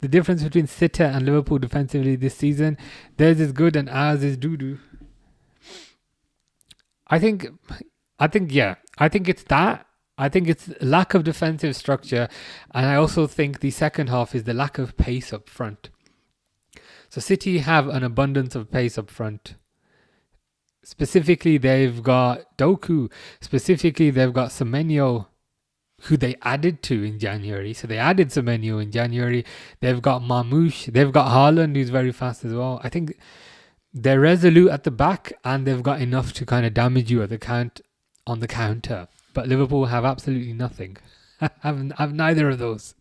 The difference between City and Liverpool defensively this season, theirs is good and ours is doo-doo. I think it's that. I think it's lack of defensive structure, and I also think the second half is the lack of pace up front. So City have an abundance of pace up front. Specifically, they've got Doku. Specifically, they've got Semenyo, who they added to in January. So they added Semenyo in January. They've got Marmoush. They've got Haaland, who's very fast as well. I think they're resolute at the back, and they've got enough to kind of damage you on the counter. But Liverpool have absolutely nothing. have neither of those.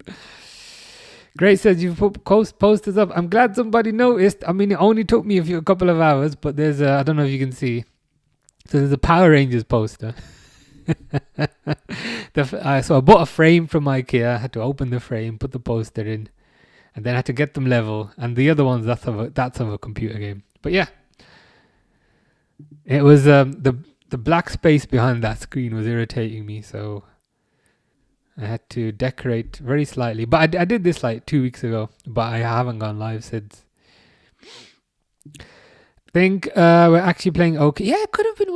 Great says you've put posters up. I'm glad somebody noticed. I mean, it only took me a couple of hours, but there's I don't know if you can see. So there's a Power Rangers poster. So I bought a frame from IKEA. I had to open the frame, put the poster in, and then I had to get them level. And the other ones, that's of a computer game. But yeah, it was the black space behind that screen was irritating me, so I had to decorate very slightly. But I did this like 2 weeks ago, but I haven't gone live since. I think we're actually playing okay. Yeah, it could have been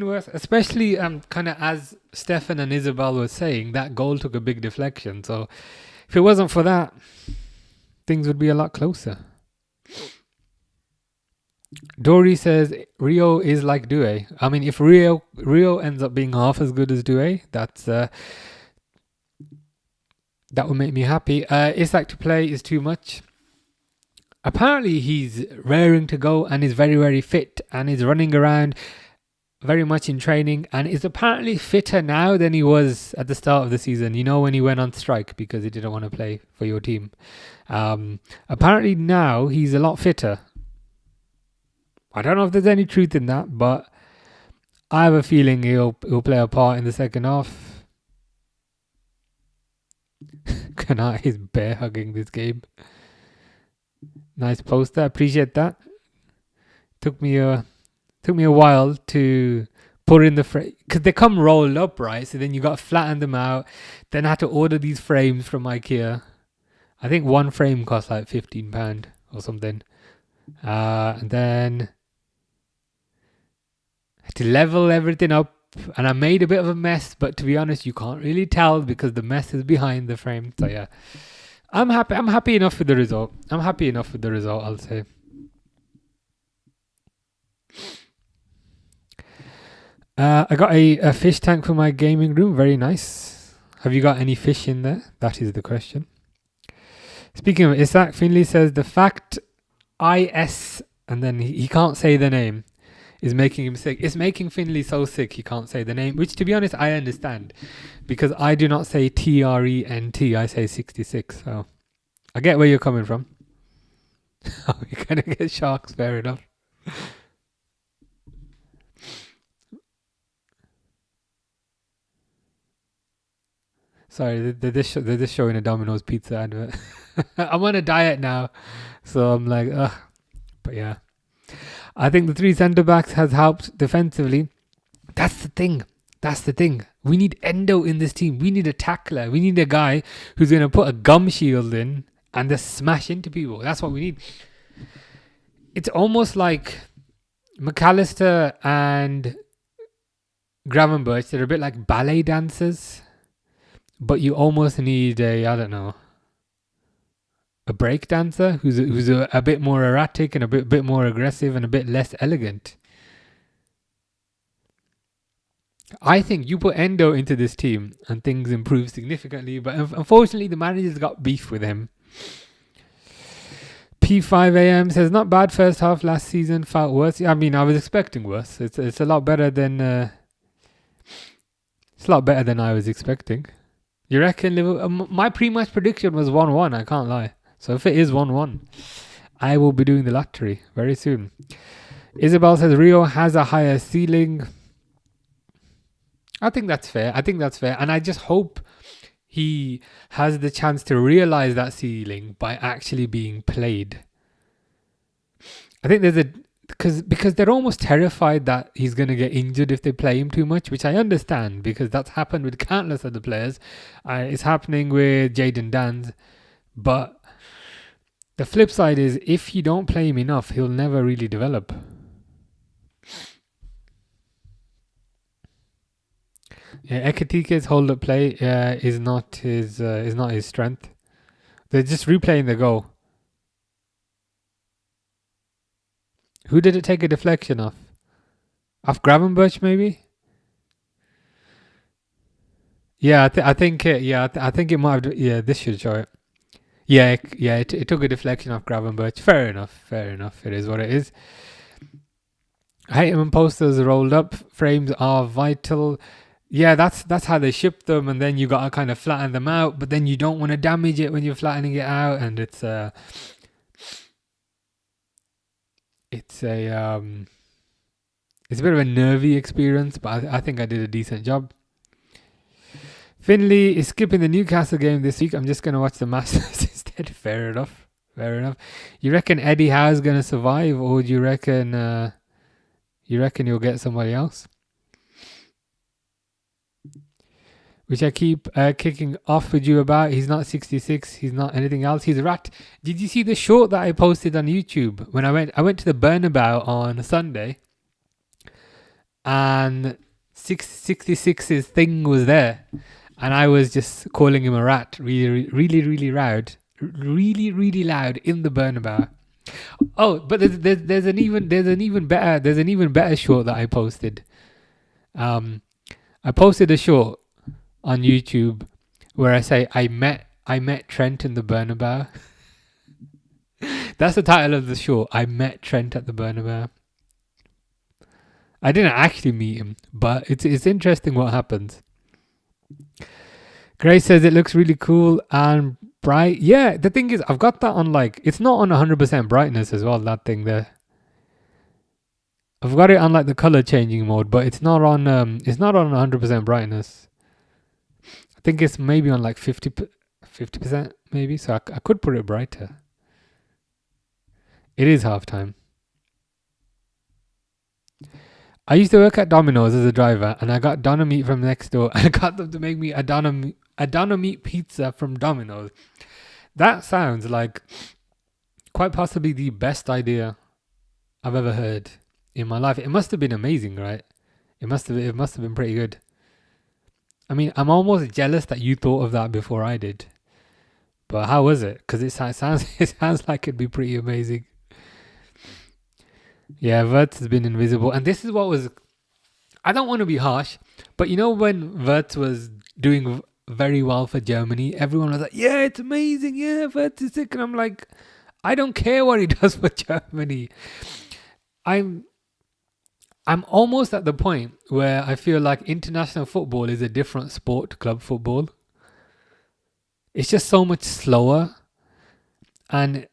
worse. Especially kind of as Stefan and Isabel were saying, that goal took a big deflection. So if it wasn't for that, things would be a lot closer. Dory says Rio is like Douay. I mean, if Rio ends up being half as good as Douay, that would make me happy. Isak to play is too much. Apparently he's raring to go and is very, very fit and is running around very much in training and is apparently fitter now than he was at the start of the season. You know, when he went on strike because he didn't want to play for your team. Apparently now he's a lot fitter. I don't know if there's any truth in that, but I have a feeling he'll play a part in the second half. Kanat is bear hugging this game. Nice poster. Appreciate that. Took me a while to put in the frame because they come rolled up, right? So then you got to flatten them out. Then I had to order these frames from IKEA. I think one frame cost like £15 or something. And then to level everything up, and I made a bit of a mess, but to be honest, you can't really tell because the mess is behind the frame. So yeah, I'm happy enough with the result. I'll say. I got a fish tank for my gaming room. Very nice. Have you got any fish in there? That is the question. Speaking of Isaac, Finley says the fact IS, and then he can't say the name, is making him sick. It's making Finley so sick he can't say the name, which to be honest, I understand. Because I do not say TRENT, I say 66. So I get where you're coming from. Oh, you're going to get sharks, fair enough. Sorry, they're just showing a Domino's pizza advert. I'm on a diet now, so I'm like, ugh. But yeah, I think the three centre backs has helped defensively. That's the thing. We need Endo in this team. We need a tackler. We need a guy who's going to put a gum shield in and just smash into people. That's what we need. It's almost like McAllister and Gravenberch. They're a bit like ballet dancers. But you almost need a break dancer who's a bit more erratic and a bit more aggressive and a bit less elegant. I think you put Endo into this team and things improve significantly, but unfortunately the manager's got beef with him. P5AM says not bad first half last season, felt worse. I mean, I was expecting worse. It's a lot better than I was expecting. You reckon Liverpool? My pre-match prediction was 1-1. I can't lie. So if it is 1-1, I will be doing the lottery very soon. Isabel says Rio has a higher ceiling. I think that's fair. And I just hope he has the chance to realize that ceiling by actually being played. I think there's because they're almost terrified that he's going to get injured if they play him too much, which I understand because that's happened with countless other players. It's happening with Jayden Danns. But the flip side is if you don't play him enough, he'll never really develop. Yeah, Ekatike's hold-up play is not his strength. They're just replaying the goal. Who did it take a deflection off? Off Gravenberch, maybe? Yeah, I think it might have. Yeah, this should show it. Yeah, it took a deflection off Gravenberch. Fair enough. It is what it is. I hate them when posters rolled up. Frames are vital. Yeah, that's how they ship them, and then you got to kind of flatten them out, but then you don't want to damage it when you're flattening it out, and it's a bit of a nervy experience, but I think I did a decent job. Finley is skipping the Newcastle game this week. I'm just going to watch the Masters instead. Fair enough. You reckon Eddie Howe's going to survive, or do you reckon you'll get somebody else? Which I keep kicking off with you about. He's not 66. He's not anything else. He's a rat. Did you see the short that I posted on YouTube when I went to the Bernabeu on Sunday, and 66's thing was there, and I was just calling him a rat, really loud in the Bernabeu. Oh, but there's an even better short that I posted. I posted a short on YouTube where I say I met Trent in the Bernabeu. That's the title of the short. I met Trent at the Bernabeu. I didn't actually meet him, but it's interesting what happens. Grace says it looks really cool and bright. Yeah, the thing is, I've got that on it's not on 100% brightness as well, that thing there. I've got it on the color changing mode, but it's not on 100% brightness. I think it's maybe on 50% maybe, so I could put it brighter. It is halftime. I used to work at Domino's as a driver, and I got Donna Meat from next door, and I got them to make me a Donna Meat pizza from Domino's. That sounds like quite possibly the best idea I've ever heard in my life. It must have been amazing, right? It must have been pretty good. I mean, I'm almost jealous that you thought of that before I did. But how was it? Because it sounds like it'd be pretty amazing. Yeah, Wirtz has been invisible, and this is what was. I don't want to be harsh, but you know when Wirtz was doing very well for Germany, everyone was like, "Yeah, it's amazing. Yeah, Wirtz is sick," and I'm like, I don't care what he does for Germany. I'm almost at the point where I feel like international football is a different sport to club football. It's just so much slower, and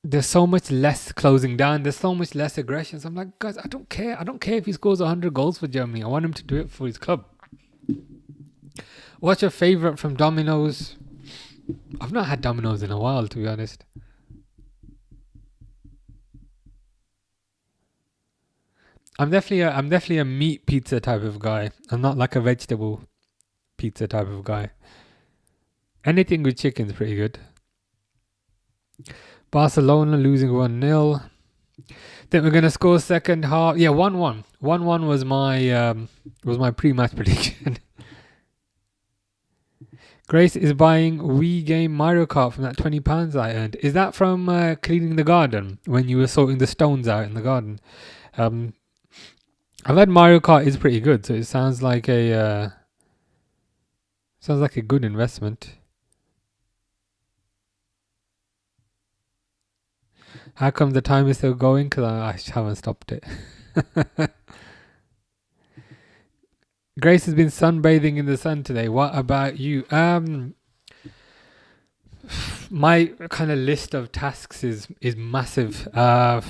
there's so much less closing down. There's so much less aggression. So I'm like, guys, I don't care. I don't care if he scores 100 goals for Germany. I want him to do it for his club. What's your favourite from Domino's? I've not had Domino's in a while, to be honest. I'm definitely a meat pizza type of guy. I'm not like a vegetable pizza type of guy. Anything with chicken's pretty good. Barcelona losing 1-0. Think we're gonna score second half. Yeah, 1-1. 1-1 was my pre-match prediction. Grace is buying Wii game Mario Kart from that £20 I earned. Is that from cleaning the garden when you were sorting the stones out in the garden? I've heard Mario Kart is pretty good, so it sounds like a good investment. How come the time is still going? Because I haven't stopped it. Grace has been sunbathing in the sun today. What about you? My kind of list of tasks is massive. I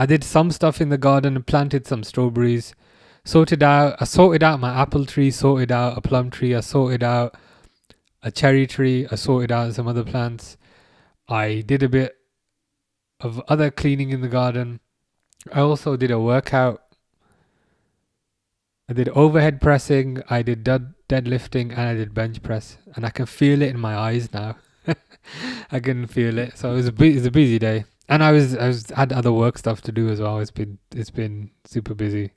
did some stuff in the garden, planted some strawberries, I sorted out my apple tree, sorted out a plum tree, I sorted out a cherry tree, I sorted out some other plants. I did a bit of other cleaning in the garden. I also did a workout. I did overhead pressing, I did deadlifting, and I did bench press. And I can feel it in my eyes now. I can feel it. So it was a busy day. And I had other work stuff to do as well. It's been super busy.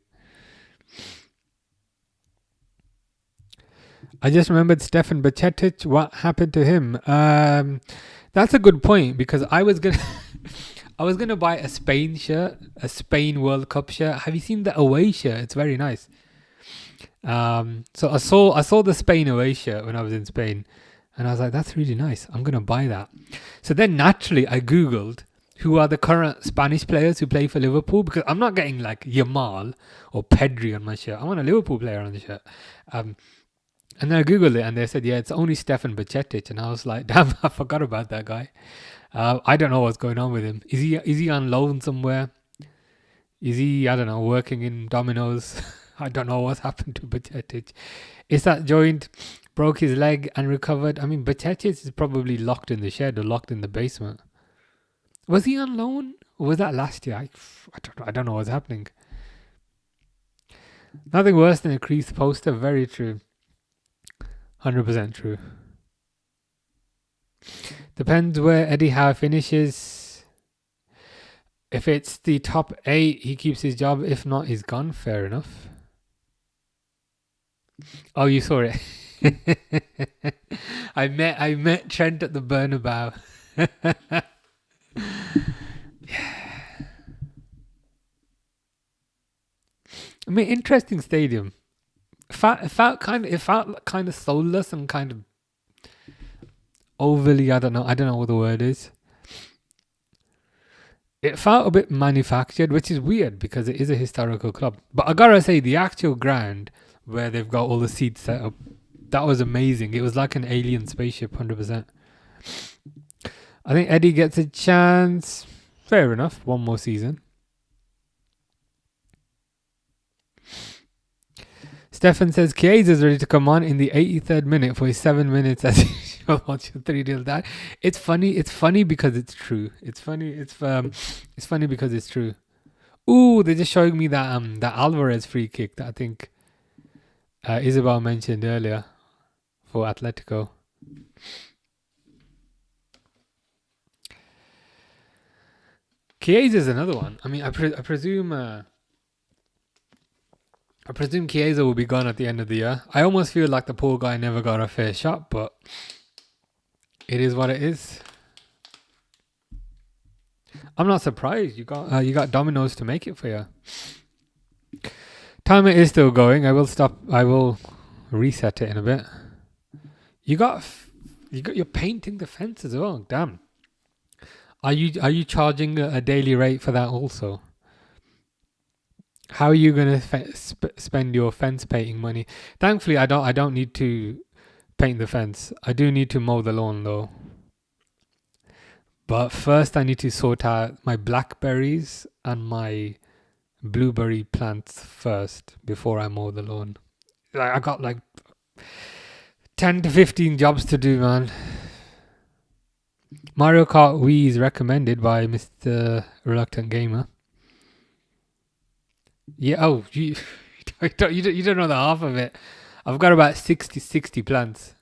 I just remembered Stefan Bajcetic. What happened to him? That's a good point, because I was gonna buy a Spain shirt, a Spain World Cup shirt. Have you seen the away shirt? It's very nice. So I saw the Spain away shirt when I was in Spain, and I was like, that's really nice. I'm gonna buy that. So then naturally I googled who are the current Spanish players who play for Liverpool, because I'm not getting like Yamal or Pedri on my shirt. I want a Liverpool player on the shirt. And then I googled it, and they said, yeah, it's only Stefan Bajcetic, and I was like, damn, I forgot about that guy. I don't know what's going on with him. Is he on loan somewhere? Is he, I don't know, working in Domino's? I don't know what's happened to Bajcetic. Is that joint broke his leg and recovered? I mean, Bajcetic is probably locked in the shed or locked in the basement. Was he on loan? Or was that last year? I don't know what's happening. Nothing worse than a creased poster. Very true. 100% true. Depends where Eddie Howe finishes. If it's the top 8, he keeps his job. If not, he's gone. Fair enough. Oh, you saw it. I met Trent at the Bernabeu. I mean, interesting stadium. It felt kind of soulless and kind of overly. I don't know what the word is. It felt a bit manufactured, which is weird because it is a historical club. But I gotta say, the actual ground where they've got all the seats set up, that was amazing. It was like an alien spaceship, 100%. I think Eddie gets a chance. Fair enough. One more season. Stefan says Chiesa is ready to come on in the 83rd minute for his 7 minutes as usual. Watch your 3-0 down. It's funny because it's true. It's funny because it's true. Ooh, they're just showing me that that Alvarez free kick that I think Isabel mentioned earlier for Atletico. Chiesa's another one. I mean, I presume Chiesa will be gone at the end of the year. I almost feel like the poor guy never got a fair shot, but it is what it is. I'm not surprised. You got dominoes to make it for you. Timer is still going. I will stop. I will reset it in a bit. You're painting the fence as well. Damn. Are you charging a daily rate for that also? How are you gonna spend your fence painting money? Thankfully, I don't need to paint the fence. I do need to mow the lawn though. But first, I need to sort out my blackberries and my blueberry plants first before I mow the lawn. I got like 10 to 15 jobs to do, man. Mario Kart Wii is recommended by Mr. Reluctant Gamer. Yeah, oh, you don't know the half of it. I've got about 60 plants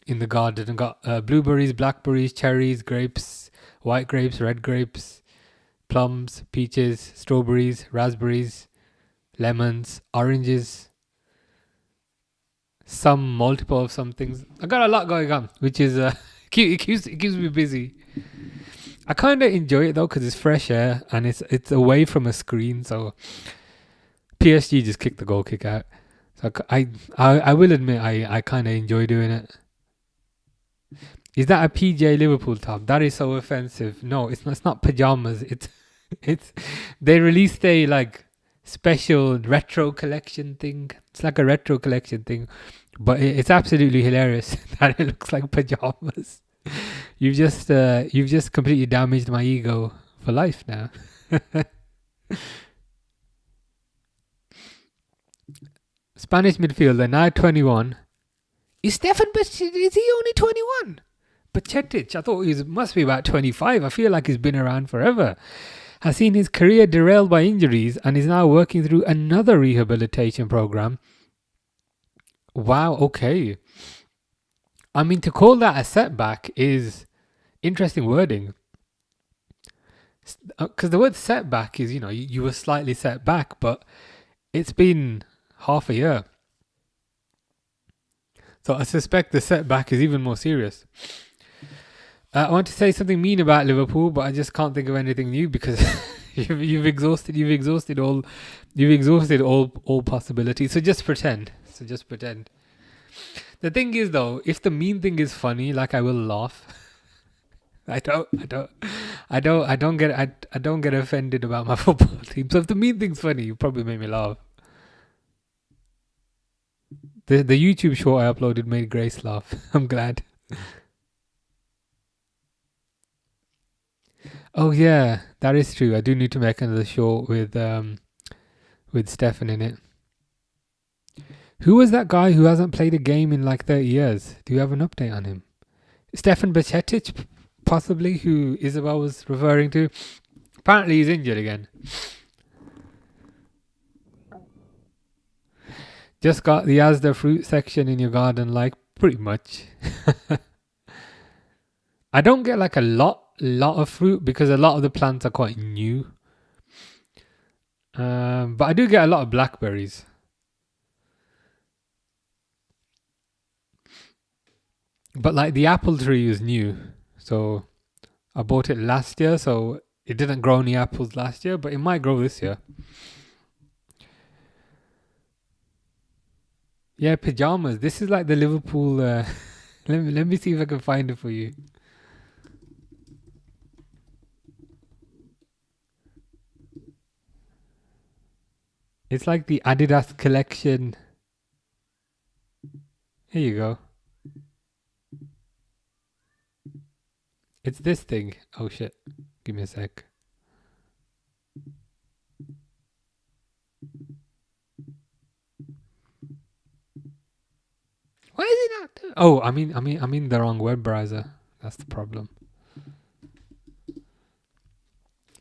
in the garden. I've got blueberries, blackberries, cherries, grapes, white grapes, red grapes, plums, peaches, strawberries, raspberries, lemons, oranges, some multiple of some things. I got a lot going on, which is it keeps me busy. I kind of enjoy it though because it's fresh air and it's away from a screen. So PSG just kicked the goal kick out. So I will admit I kind of enjoy doing it. Is that a PJ Liverpool top? That is so offensive. No, it's not pajamas. It's they released a like special retro collection thing. It's like a retro collection thing, but it's absolutely hilarious that it looks like pajamas. You've just completely damaged my ego for life now. Spanish midfielder, now 21. Is he only 21? Pacetic, I thought he must be about 25. I feel like he's been around forever. Has seen his career derailed by injuries and is now working through another rehabilitation program. Wow, okay. I mean, to call that a setback is interesting wording. Because the word setback is, you were slightly set back, but it's been half a year. So I suspect the setback is even more serious. I want to say something mean about Liverpool, but I just can't think of anything new because you've exhausted all possibilities. So just pretend. The thing is though, if the mean thing is funny, like I will laugh. I don't get offended about my football team. So if the mean thing's funny, you probably make me laugh. The YouTube short I uploaded made Grace laugh. I'm glad. Oh yeah, that is true. I do need to make another short with Stefan in it. Who was that guy who hasn't played a game in like 30 years? Do you have an update on him? Stefan Bacetic, possibly, who Isabel was referring to. Apparently he's injured again. Just got the Asda fruit section in your garden, like, pretty much. I don't get like a lot of fruit because a lot of the plants are quite new. But I do get a lot of blackberries. But like the apple tree is new. So I bought it last year, so it didn't grow any apples last year, but it might grow this year. Yeah, pajamas. This is like the Liverpool. Let me see if I can find it for you. It's like the Adidas collection. Here you go. It's this thing. Oh shit. Give me a sec. Why is it not? Oh, I mean the wrong web browser. That's the problem.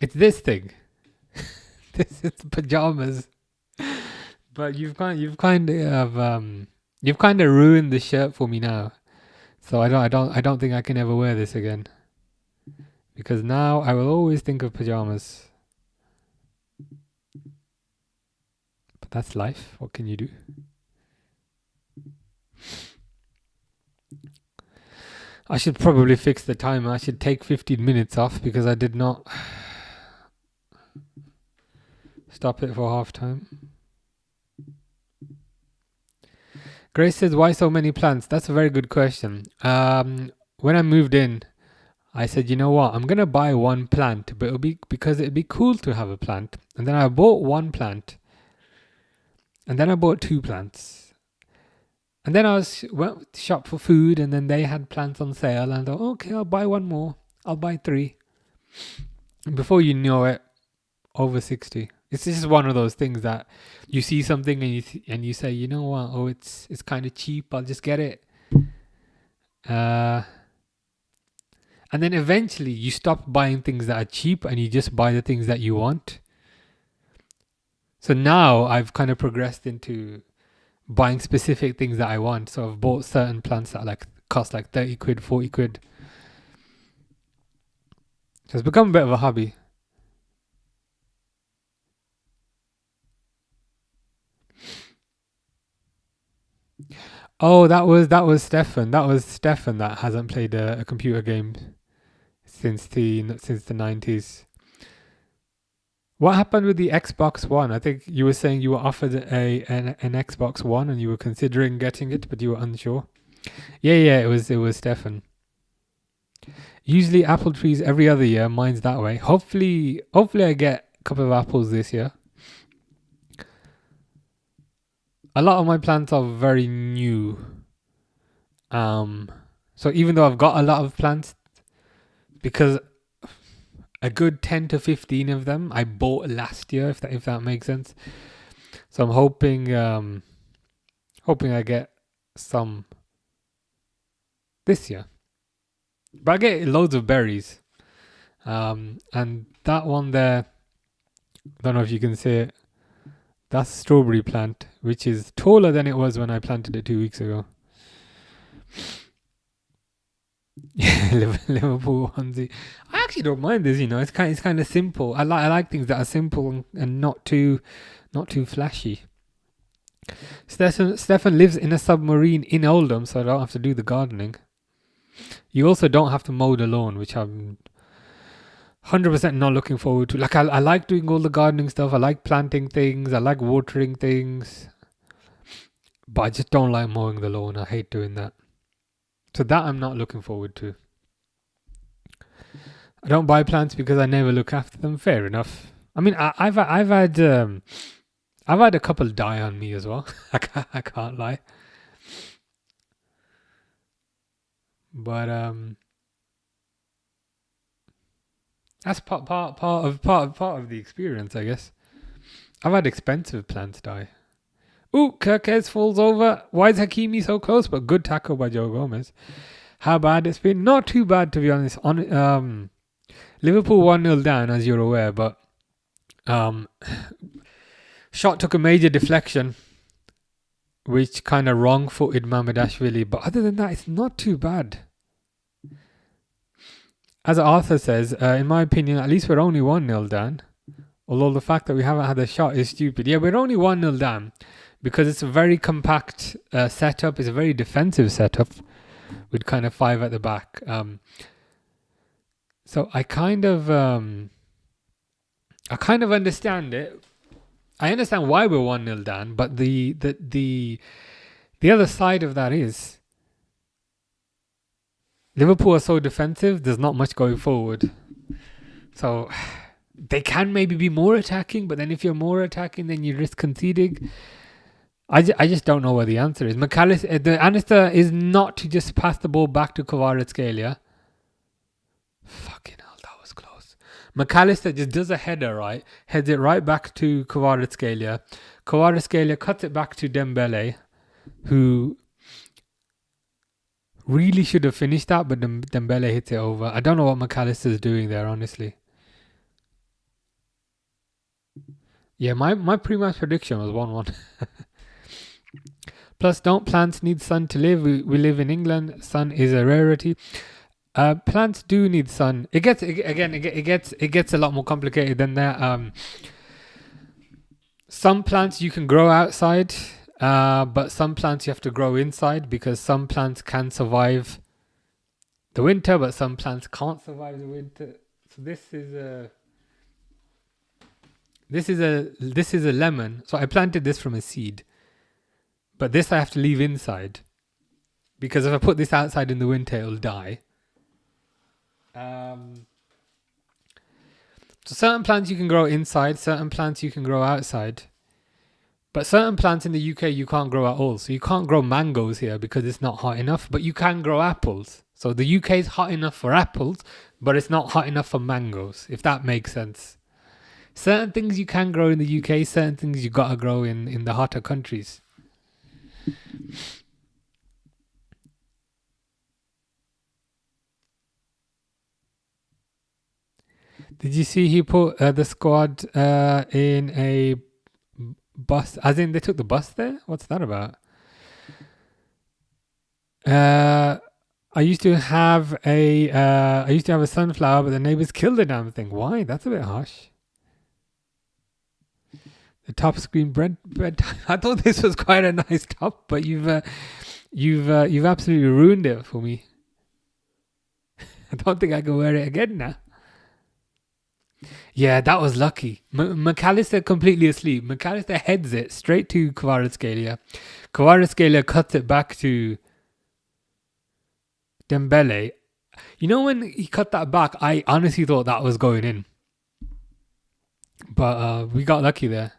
It's this thing. This is pajamas. But you've kind of ruined the shirt for me now. So I don't think I can ever wear this again. Because now I will always think of pajamas. But that's life. What can you do? I should probably fix the timer. I should take 15 minutes off because I did not stop it for half time. Grace says, why so many plants? That's a very good question. When I moved in, I said, you know what? I'm going to buy one plant, but it'll be because it'd be cool to have a plant. And then I bought one plant. And then I bought two plants. And then went to shop for food, and then they had plants on sale. And I thought, okay, I'll buy one more. I'll buy 3. And before you know it, over 60. It's just one of those things that you see something and you say, you know what? Oh, it's kind of cheap. I'll just get it. And then eventually you stop buying things that are cheap and you just buy the things that you want. So now I've kind of progressed into buying specific things that I want. So I've bought certain plants that cost like 30 quid, 40 quid. So it's become a bit of a hobby. Oh, that was Stefan. That was Stefan that hasn't played a computer game since the 90s. What happened with the Xbox One? I think you were saying you were offered an Xbox One and you were considering getting it, but you were unsure. Yeah, it was Stefan. Usually apple trees every other year. Mine's that way. Hopefully I get a couple of apples this year. A lot of my plants are very new. So even though I've got a lot of plants, because a good 10 to 15 of them I bought last year, if that makes sense. So I'm hoping I get some this year. But I get loads of berries. And that one there, I don't know if you can see it. That's a strawberry plant, which is taller than it was when I planted it 2 weeks ago. Liverpool onesie. I actually don't mind this, it's kind of simple. I like things that are simple and not too flashy. Stefan lives in a submarine in Oldham, so I don't have to do the gardening. You also don't have to mow the lawn, which I'm 100% not looking forward to. Like I like doing all the gardening stuff. I like planting things. I like watering things. But I just don't like mowing the lawn. I hate doing that. So that I'm not looking forward to. I don't buy plants because I never look after them. Fair enough. I mean, I've had a couple die on me as well. I can't lie. But that's part of the experience, I guess. I've had expensive plants die. Ooh, Kirkes falls over. Why is Hakimi so close? But good tackle by Joe Gomez. How bad it's been? Not too bad, to be honest. Liverpool 1-0 down, as you're aware, but shot took a major deflection, which kind of wrong-footed Mamardashvili. But other than that, it's not too bad. As Arthur says, in my opinion, at least we're only 1-0 down. Although the fact that we haven't had a shot is stupid. Yeah, we're only 1-0 down because it's a very compact setup. It's a very defensive setup with kind of 5 at the back. So I kind of understand it. I understand why we're 1-0 down, but the other side of that is Liverpool are so defensive, there's not much going forward. So they can maybe be more attacking, but then if you're more attacking, then you risk conceding. I just don't know what the answer is. The answer is not to just pass the ball back to Kvaratskhelia. Fucking hell, that was close. McAllister just does a header, right? Heads it right back to Kvaratskhelia. Kvaratskhelia cuts it back to Dembele, who really should have finished that, but Dembele hits it over. I don't know what McAllister's doing there, honestly. Yeah, my pre-match prediction was 1-1. Plus, don't plants need sun to live? We live in England. Sun is a rarity. Plants do need sun. It gets a lot more complicated than that. Some plants you can grow outside, but some plants you have to grow inside because some plants can survive the winter, but some plants can't survive the winter. So this is a lemon. So I planted this from a seed, but this I have to leave inside because if I put this outside in the winter, it'll die. So certain plants you can grow inside, certain plants you can grow outside. But certain plants in the UK you can't grow at all. So you can't grow mangoes here because it's not hot enough, but you can grow apples. So the UK is hot enough for apples, but it's not hot enough for mangoes, if that makes sense. Certain things you can grow in the UK, certain things you gotta grow in the hotter countries. Did you see he put the squad in a bus? As in, they took the bus there? What's that about? I used to have a sunflower, but the neighbors killed the damn thing. Why? That's a bit harsh. The top screen bread. I thought this was quite a nice top, but you've absolutely ruined it for me. I don't think I can wear it again now. Yeah, that was lucky. McAllister completely asleep. McAllister heads it straight to Kvaratskhelia. Kvaratskhelia cuts it back to Dembele. You know when he cut that back, I honestly thought that was going in. But we got lucky there.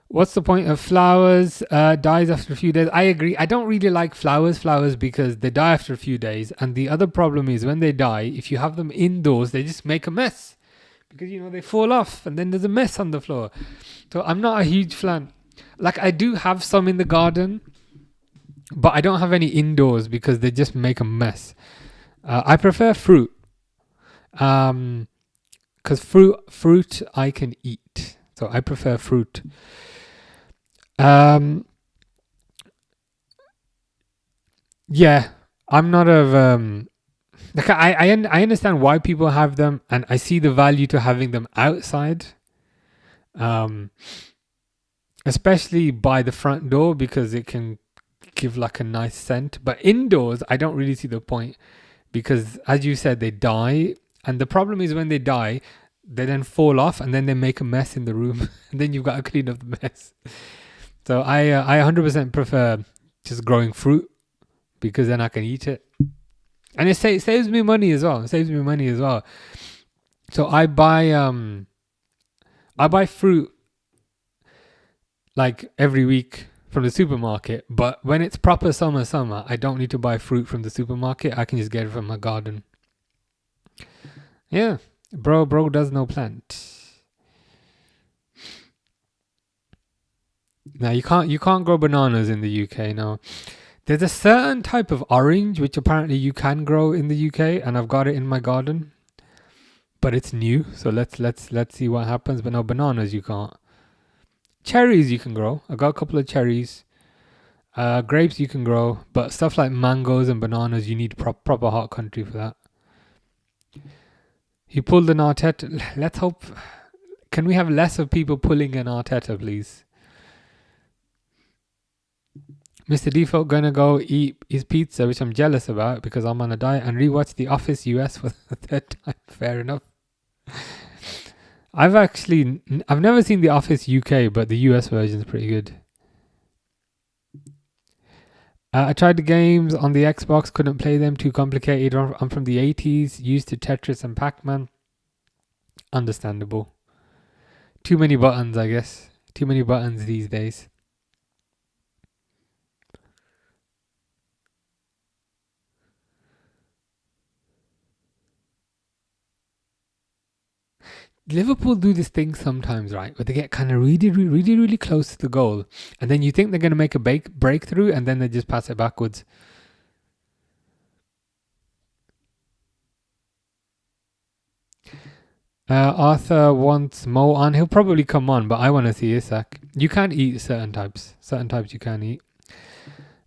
What's the point of flowers? Dies after a few days. I agree. I don't really like flowers because they die after a few days. And the other problem is when they die, if you have them indoors, they just make a mess. Because, they fall off and then there's a mess on the floor. So I'm not a huge fan. Like, I do have some in the garden, but I don't have any indoors because they just make a mess. I prefer fruit. Because fruit I can eat. So I prefer fruit. Yeah, I'm not of like I understand why people have them, and I see the value to having them outside, especially by the front door because it can give like a nice scent. But indoors, I don't really see the point because, as you said, they die, and the problem is when they die, they then fall off, and then they make a mess in the room, and then you've got to clean up the mess. So I 100% prefer just growing fruit because then I can eat it. And it saves me money as well. So I buy fruit like every week from the supermarket. But when it's proper summer, I don't need to buy fruit from the supermarket. I can just get it from my garden. Yeah, bro does no plant. Now you can't grow bananas in the UK now. There's a certain type of orange which apparently you can grow in the UK, and I've got it in my garden, but it's new. So let's see what happens. But no, bananas you can't. Cherries you can grow. I got a couple of cherries. Grapes you can grow, but stuff like mangoes and bananas you need proper hot country for that. He pulled an Arteta. Let's hope. Can we have less of people pulling an Arteta, please? Mr. Default gonna go eat his pizza, which I'm jealous about because I'm on a diet, and rewatch The Office US for the third time. Fair enough. I've never seen The Office UK, but the US version is pretty good. I tried the games on the Xbox, couldn't play them, too complicated. I'm from the 80s, used to Tetris and Pac-Man. Understandable. Too many buttons, I guess. Too many buttons these days. Liverpool do this thing sometimes, right? Where they get kind of really, really, really close to the goal. And then you think they're going to make a breakthrough and then they just pass it backwards. Arthur wants Mo on. He'll probably come on, but I want to see Isak. You can't eat certain types. Certain types you can't eat.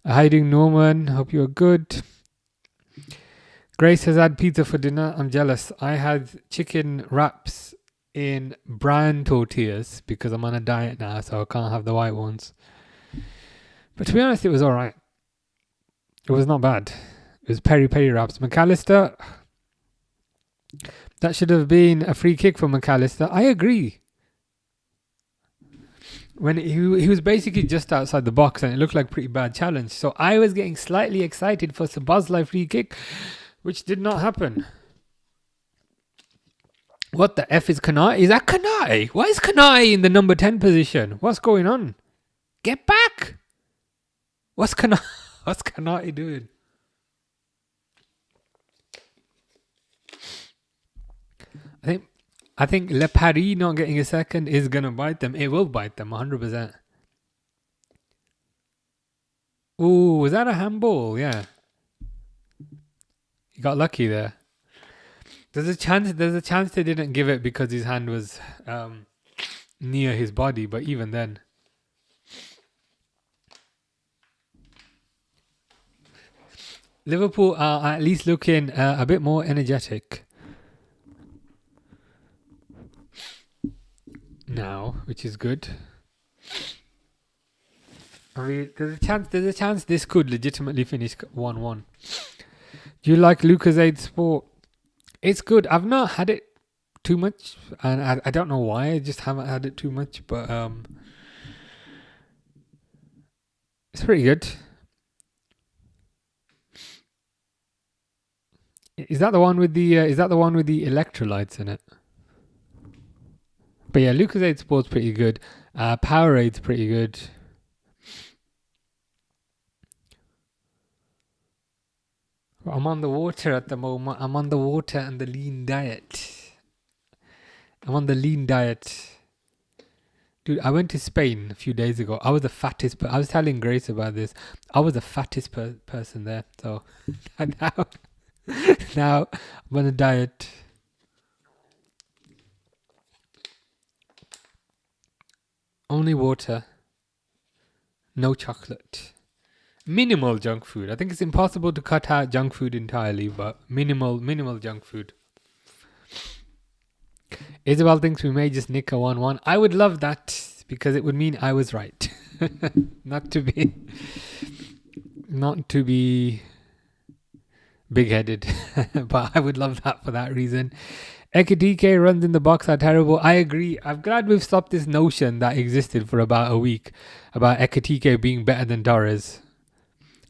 How you doing, Norman? Hope you're good. Grace has had pizza for dinner. I'm jealous. I had chicken wraps in brown tortillas because I'm on a diet now, so I can't have the white ones. But to be honest, it was alright. It was not bad. It was peri-peri wraps. McAllister, that should have been a free kick for McAllister. I agree. When he was basically just outside the box and it looked like a pretty bad challenge. So I was getting slightly excited for Sabazlai free kick, which did not happen. What the F is Kanai? Is that Kanai? Why is Kanai in the number 10 position? What's going on? Get back! What's Kanai doing? I think Le Paris not getting a second is going to bite them. It will bite them 100%. Ooh, was that a handball? Yeah. He got lucky there. There's a chance they didn't give it because his hand was near his body, but even then. Liverpool are at least looking a bit more energetic now, which is good. I mean, there's a chance this could legitimately finish 1-1. Do you like Lucozade Sport? It's good. I've not had it too much, and I don't know why. I just haven't had it too much, but it's pretty good. Is that the one with the electrolytes in it? But yeah, Lucozade Sport's pretty good. Powerade's pretty good. I'm on the water at the moment. I'm on the water and the lean diet. I'm on the lean diet. Dude, I went to Spain a few days ago. I was the fattest. I was telling Grace about this. I was the fattest person there. So now I'm on a diet. Only water. No chocolate. Minimal junk food. I think it's impossible to cut out junk food entirely, but minimal junk food. Isabel thinks we may just nick a 1-1. I would love that because it would mean I was right. Not to be big-headed, but I would love that for that reason. Ekitike runs in the box are terrible. I agree. I'm glad we've stopped this notion that existed for about a week about Ekitike being better than Torres.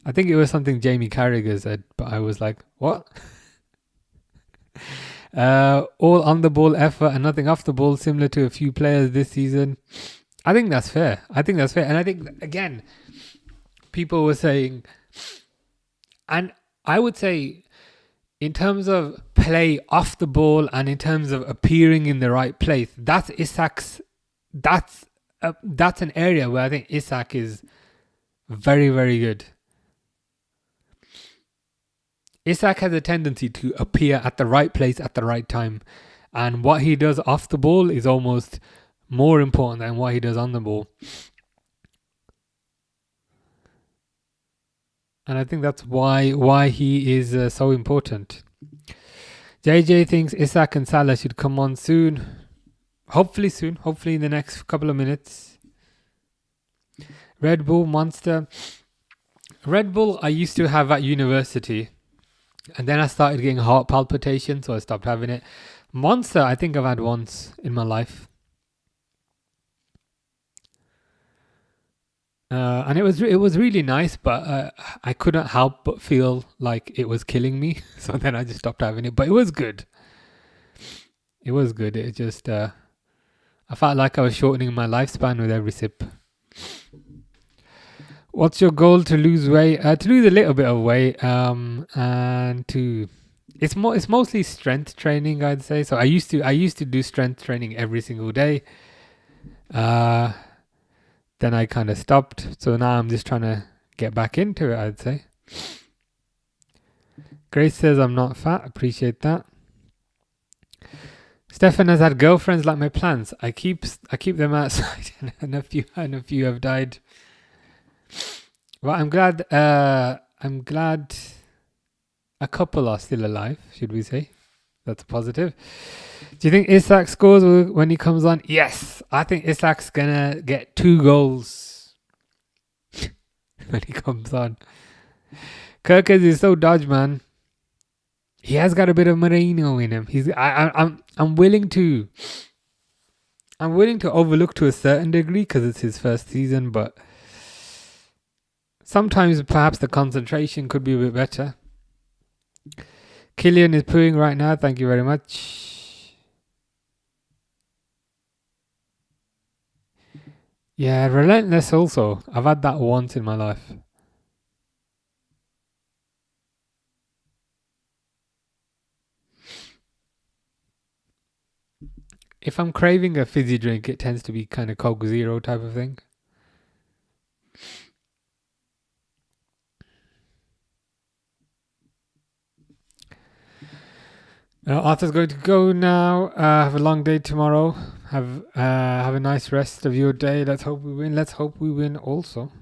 I think it was something Jamie Carragher said, but I was like, what? All on the ball effort and nothing off the ball, similar to a few players this season. I think that's fair. And I think, again, people were saying, and I would say, in terms of play off the ball and in terms of appearing in the right place, that's Isak's. That's an area where I think Isak is very, very good. Isak has a tendency to appear at the right place at the right time, and what he does off the ball is almost more important than what he does on the ball. And I think that's why he is so important. JJ thinks Isak and Salah should come on soon. Hopefully soon. Hopefully in the next couple of minutes. Red Bull Monster. Red Bull I used to have at university. And then I started getting heart palpitations, so I stopped having it. Monster I think I've had once in my life. And it was really nice, but I couldn't help but feel like it was killing me. So then I just stopped having it. But it was good. It just I felt like I was shortening my lifespan with every sip. What's your goal? To lose weight? To lose a little bit of weight. And to it's mostly strength training, I'd say. So I used to do strength training every single day. Then I kind of stopped. So now I'm just trying to get back into it, I'd say. Grace says I'm not fat. Appreciate that. Stefan has had girlfriends like my plants. I keep them outside, and a few have died. Well, I'm glad A couple are still alive, should we say? That's a positive. Do you think Isak scores when he comes on? Yes. I think Isak's going to get 2 goals when he comes on. Kirkes is so dodge, man. He has got a bit of Moreno in him. I'm willing to overlook to a certain degree because it's his first season, but sometimes perhaps the concentration could be a bit better. Killian is pooing right now. Thank you very much. Yeah, Relentless also. I've had that once in my life. If I'm craving a fizzy drink, it tends to be kind of Coke Zero type of thing. Arthur's going to go now. Have a long day tomorrow. Have a nice rest of your day. Let's hope we win. Let's hope we win also.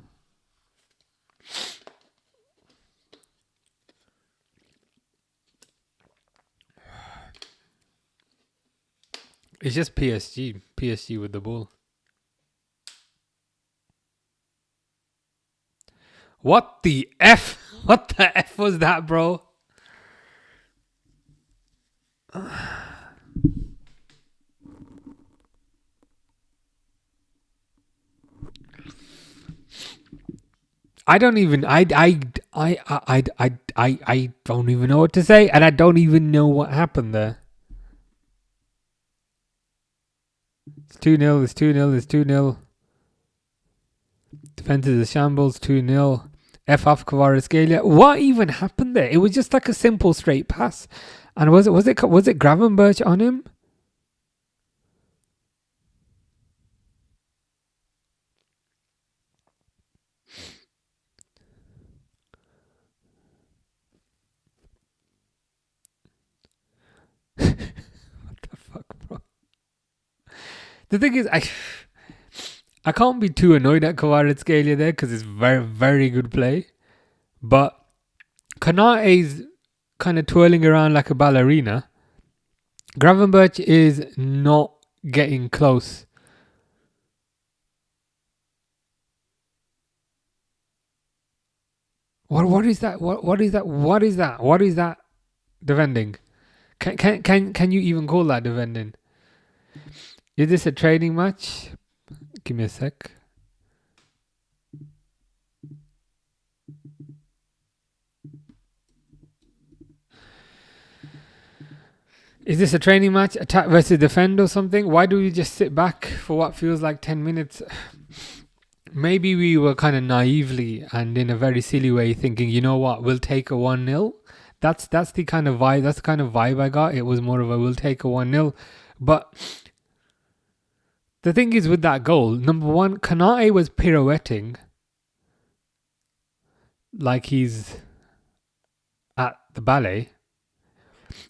It's just PSG. PSG with the ball. What the F? What the F was that, bro? I don't even I don't even know what to say, and I don't even know what happened there. It's 2-0, it's 2-0, it's 2-0. Defense is a shambles, 2-0. F off Kvaratskhelia. What even happened there? It was just like a simple straight pass. And was it Gravenberch on him? What the fuck, bro? The thing is, I can't be too annoyed at Kvaratskhelia there because it's very, very good play. But Konate's kind of twirling around like a ballerina. Gravenberch is not getting close. What is that? What is that? What is that? What is that defending? Can you even call that defending? Is this a training match? Give me a sec. Is this a training match? Attack versus defend or something? Why do we just sit back for what feels like 10 minutes? Maybe we were kind of naively and in a very silly way thinking, you know what, we'll take a 1-0. That's the kind of vibe. That's the kind of vibe I got. It was more of a we'll take a 1-0. But the thing is with that goal, number one, Konate was pirouetting like he's at the ballet.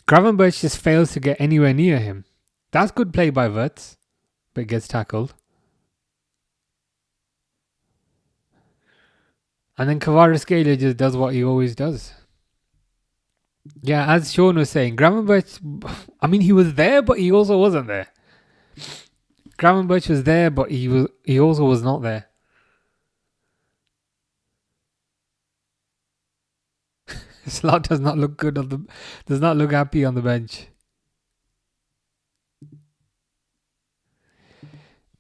Gravenberch just fails to get anywhere near him. That's good play by Wirtz, but gets tackled. And then Kvaratskhelia just does what he always does. Yeah, as Sean was saying, Gravenberch, I mean, he was there, but he also wasn't there. Gravenberch was there, but he also was not there. Slot does not look good does not look happy on the bench.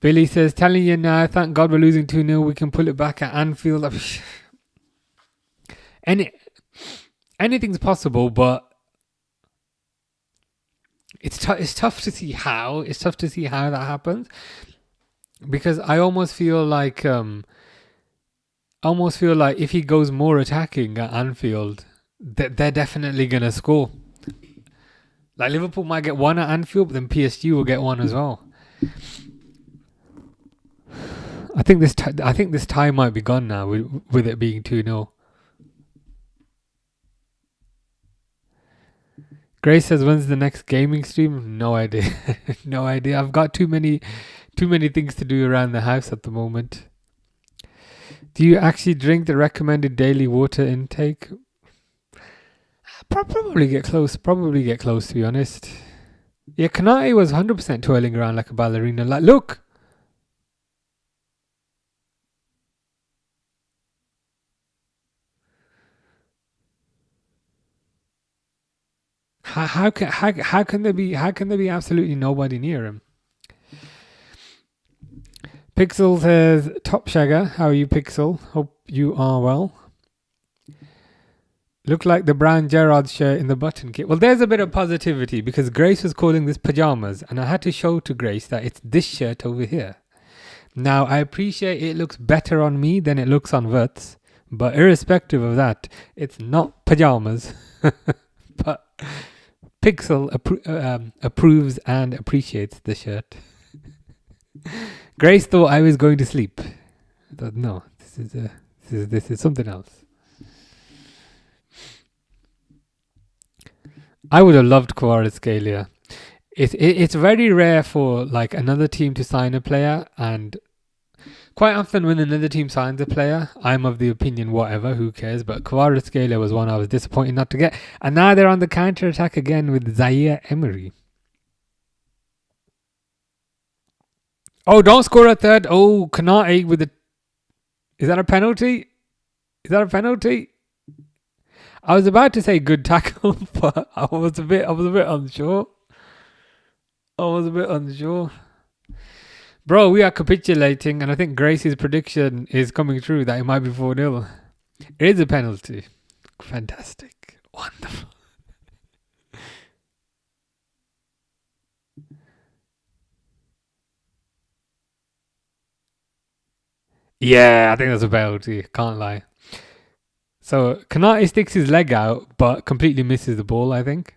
Billy says, telling you now, thank God we're losing 2-0. We can pull it back at Anfield. Anything's possible, but it's tough to see how. It's tough to see how that happens. Because I almost feel like if he goes more attacking at Anfield, they're definitely going to score. Like Liverpool might get one at Anfield, but then PSG will get one as well. I think this tie might be gone now with it being 2-0. Grace says, when's the next gaming stream? No idea. No idea. I've got too many things to do around the house at the moment. Do you actually drink the recommended daily water intake? Probably get close. Probably get close, to be honest. Yeah, Kanate was 100% twirling around like a ballerina. Like, look. How can there be absolutely nobody near him? Pixel says, Top Shagger, how are you, Pixel? Hope you are well. Look like the brown Gerrard shirt in the button kit. Well, there's a bit of positivity because Grace was calling this pajamas, and I had to show to Grace that it's this shirt over here. Now, I appreciate it looks better on me than it looks on Verts, but irrespective of that, it's not pajamas. But Pixel approves and appreciates the shirt. Grace thought I was going to sleep. I thought, no, this is something else. I would have loved Kvaratskhelia. It's very rare for like another team to sign a player, and quite often when another team signs a player, I'm of the opinion whatever, who cares? But Kvaratskhelia was one I was disappointed not to get, and now they're on the counter attack again with Zaire Emery. Oh, don't score a third. Oh, Kanate with the. Is that a penalty? Is that a penalty? I was about to say good tackle, but I was a bit unsure. Bro, we are capitulating, and I think Grace's prediction is coming true that it might be 4-0. It is a penalty. Fantastic. Wonderful. Yeah, I think that's a penalty. Can't lie. So, Kanate sticks his leg out, but completely misses the ball, I think.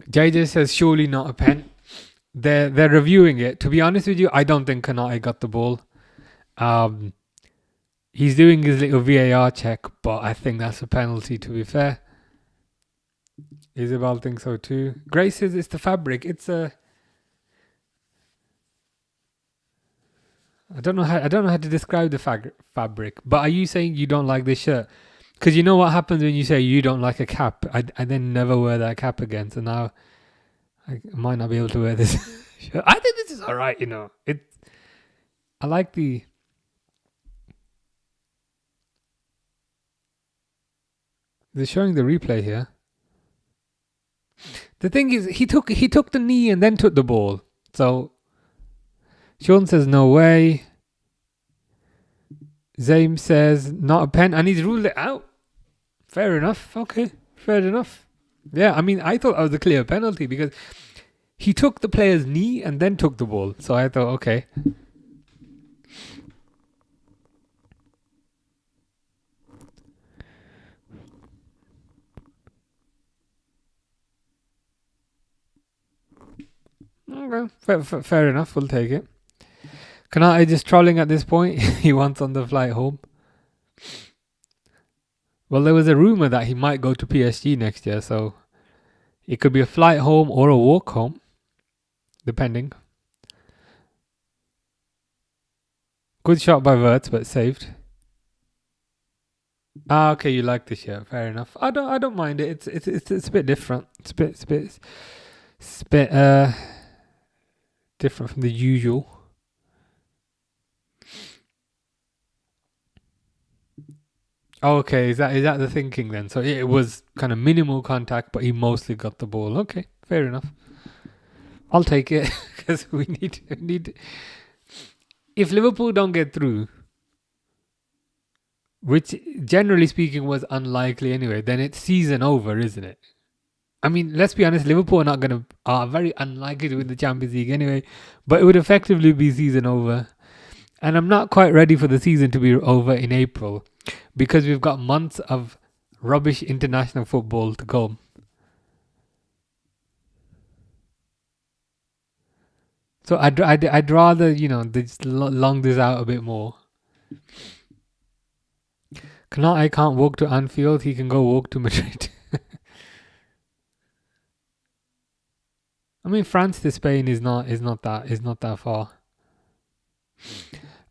JJ says, surely not a pen. They're reviewing it. To be honest with you, I don't think Kanate got the ball. He's doing his little VAR check, but I think that's a penalty, to be fair. Isabel thinks so too. Grace says it's the fabric. It's a... I don't know how to describe the fabric, but are you saying you don't like this shirt? Because you know what happens when you say you don't like a cap? I then never wear that cap again, so now I might not be able to wear this shirt. I think this is alright, I like the... They're showing the replay here. The thing is, he took the knee and then took the ball. So Sean says no way. Zaim says not a pen, and he's ruled it out. Fair enough. Okay, fair enough. Yeah, I mean, I thought that was a clear penalty because he took the player's knee and then took the ball. So I thought, okay. Okay, fair enough. We'll take it. Kanate just trolling at this point. He wants on the flight home. Well, there was a rumor that he might go to PSG next year, so it could be a flight home or a walk home, depending. Good shot by Verts, but saved. Ah, okay, you like this shirt. Fair enough. I don't mind it. It's a bit different. It's a bit different from the usual. Oh, okay, is that the thinking then? So it was kind of minimal contact, but he mostly got the ball. Okay, fair enough. I'll take it because we need. If Liverpool don't get through, which generally speaking was unlikely anyway, then it's season over, isn't it? I mean, let's be honest, Liverpool are very unlikely to win the Champions League anyway, but it would effectively be season over. And I'm not quite ready for the season to be over in April because we've got months of rubbish international football to go. So I'd rather, they just long this out a bit more. I can't walk to Anfield. He can go walk to Madrid. I mean, France to Spain is not that far.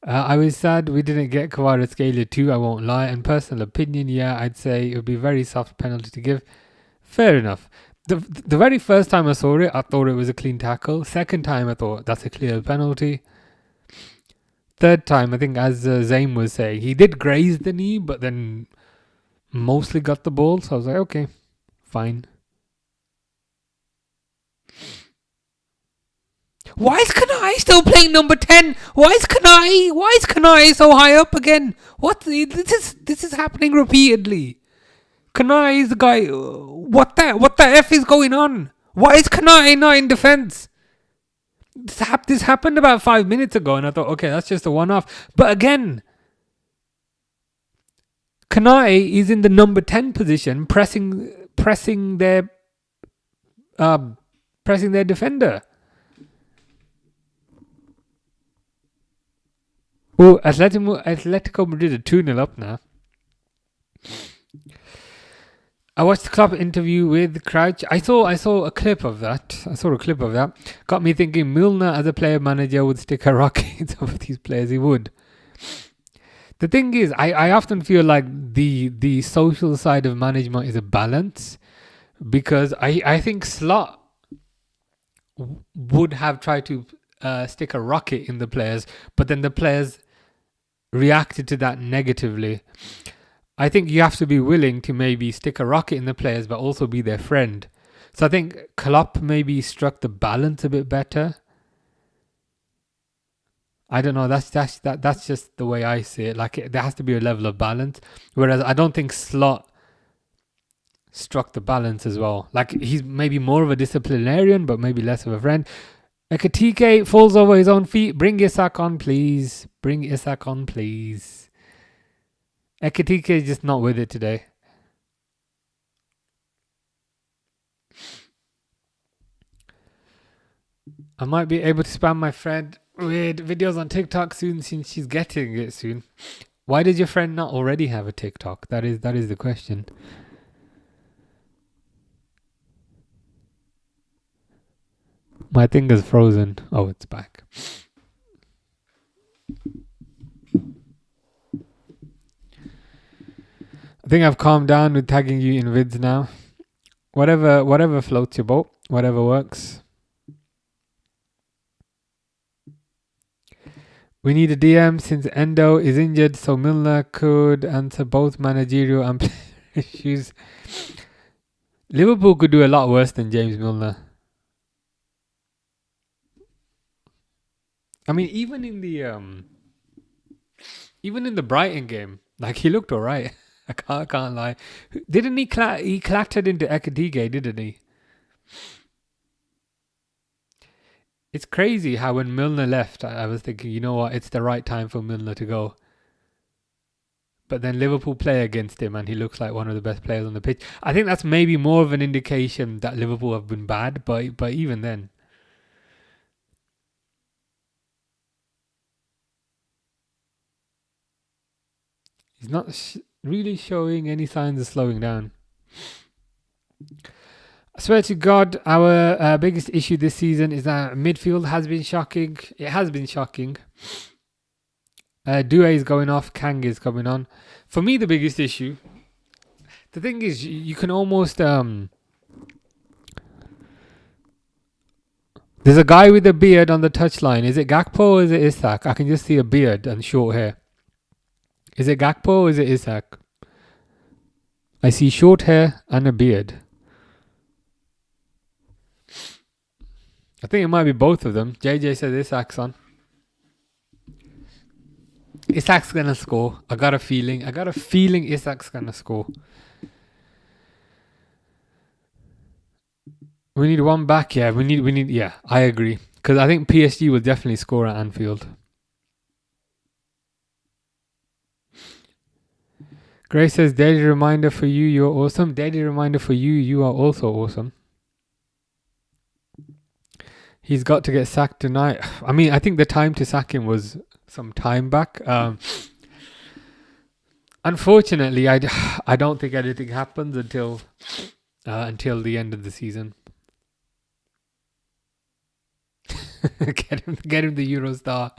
I was sad we didn't get Kvaratskhelia too, I won't lie. And personal opinion, yeah, I'd say it would be a very soft penalty to give. Fair enough. The very first time I saw it, I thought it was a clean tackle. Second time, I thought that's a clear penalty. Third time, I think, as Zayn was saying, he did graze the knee, but then mostly got the ball. So I was like, okay, fine. Why is Kanai still playing number 10? Why is Kanai so high up again? This is happening repeatedly. Kanai is the guy. What the F is going on? Why is Kanai not in defense? This happened about 5 minutes ago, and I thought, okay, that's just a one-off. But again, Kanai is in the number 10 position, pressing their defender. Oh, Atletico Madrid are 2-0 up now. I watched the Klopp interview with Crouch. I saw a clip of that. Got me thinking Milner as a player manager would stick a rocket in some of these players. He would. The thing is, I often feel like the social side of management is a balance, because I think Slot would have tried to stick a rocket in the players, but then the players reacted to that negatively. I think you have to be willing to maybe stick a rocket in the players, but also be their friend. So I think Klopp maybe struck the balance a bit better. I don't know. That's just the way I see it. Like, there has to be a level of balance. Whereas I don't think Slot struck the balance as well. Like, he's maybe more of a disciplinarian, but maybe less of a friend. Ekatike falls over his own feet. Bring Isak on, please. Ekatike is just not with it today. I might be able to spam my friend with videos on TikTok soon, since she's getting it soon. Why did your friend not already have a TikTok? That is the question. My thing is frozen. Oh, it's back. I think I've calmed down with tagging you in vids now. Whatever floats your boat. Whatever works. We need a DM since Endo is injured, so Milner could answer both managerial and player issues. Liverpool could do a lot worse than James Milner. I mean, even in the Brighton game, like, he looked alright. I can't lie. Didn't he he clattered into Ekatike, didn't he? It's crazy how when Milner left, I was thinking, you know what, it's the right time for Milner to go. But then Liverpool play against him and he looks like one of the best players on the pitch. I think that's maybe more of an indication that Liverpool have been bad, but even then. He's not really showing any signs of slowing down. I swear to God, our biggest issue this season is that midfield has been shocking. It has been shocking. Due is going off, Kang is coming on. For me, the biggest issue, the thing is, you can almost... there's a guy with a beard on the touchline. Is it Gakpo or is it Isak? I can just see a beard and short hair. Is it Gakpo or is it Isak? I see short hair and a beard. I think it might be both of them. JJ says Isak's on. Isak's gonna score. I got a feeling Isak's gonna score. We need one back. Yeah, we need. Yeah, I agree. Because I think PSG will definitely score at Anfield. Grace says, daily reminder for you, you're awesome. Daily reminder for you, you are also awesome. He's got to get sacked tonight. I mean, I think the time to sack him was some time back. Unfortunately, I don't think anything happens until the end of the season. Get him the Eurostar.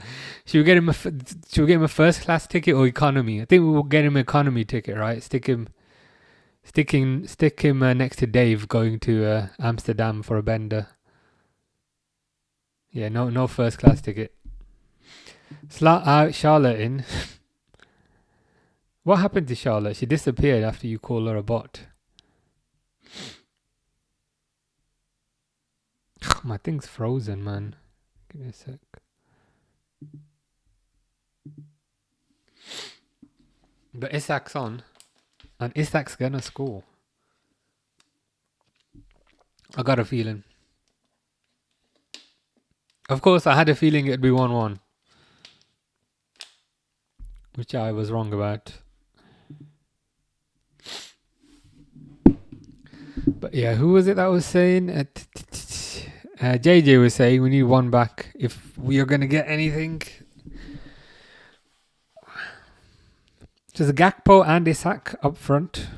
Should we get him a first class ticket or economy? I think we will get him economy ticket, right? Stick him next to Dave going to Amsterdam for a bender. Yeah, no first class ticket. Slot out Charlotte in. What happened to Charlotte? She disappeared after you call her a bot. My thing's frozen, man. Give me a sec. But Isak's on. And Isak's gonna score. I got a feeling. Of course, I had a feeling it'd be 1-1. Which I was wrong about. But yeah, who was it that was saying? JJ was saying we need one back if we are going to get anything. Just Gakpo and Isak up front.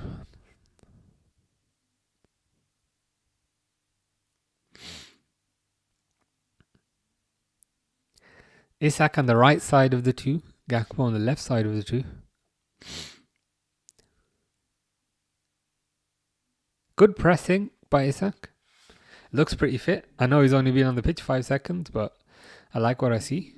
Isak on the right side of the two. Gakpo on the left side of the two. Good pressing by Isak. Looks pretty fit. I know he's only been on the pitch 5 seconds, but I like what I see.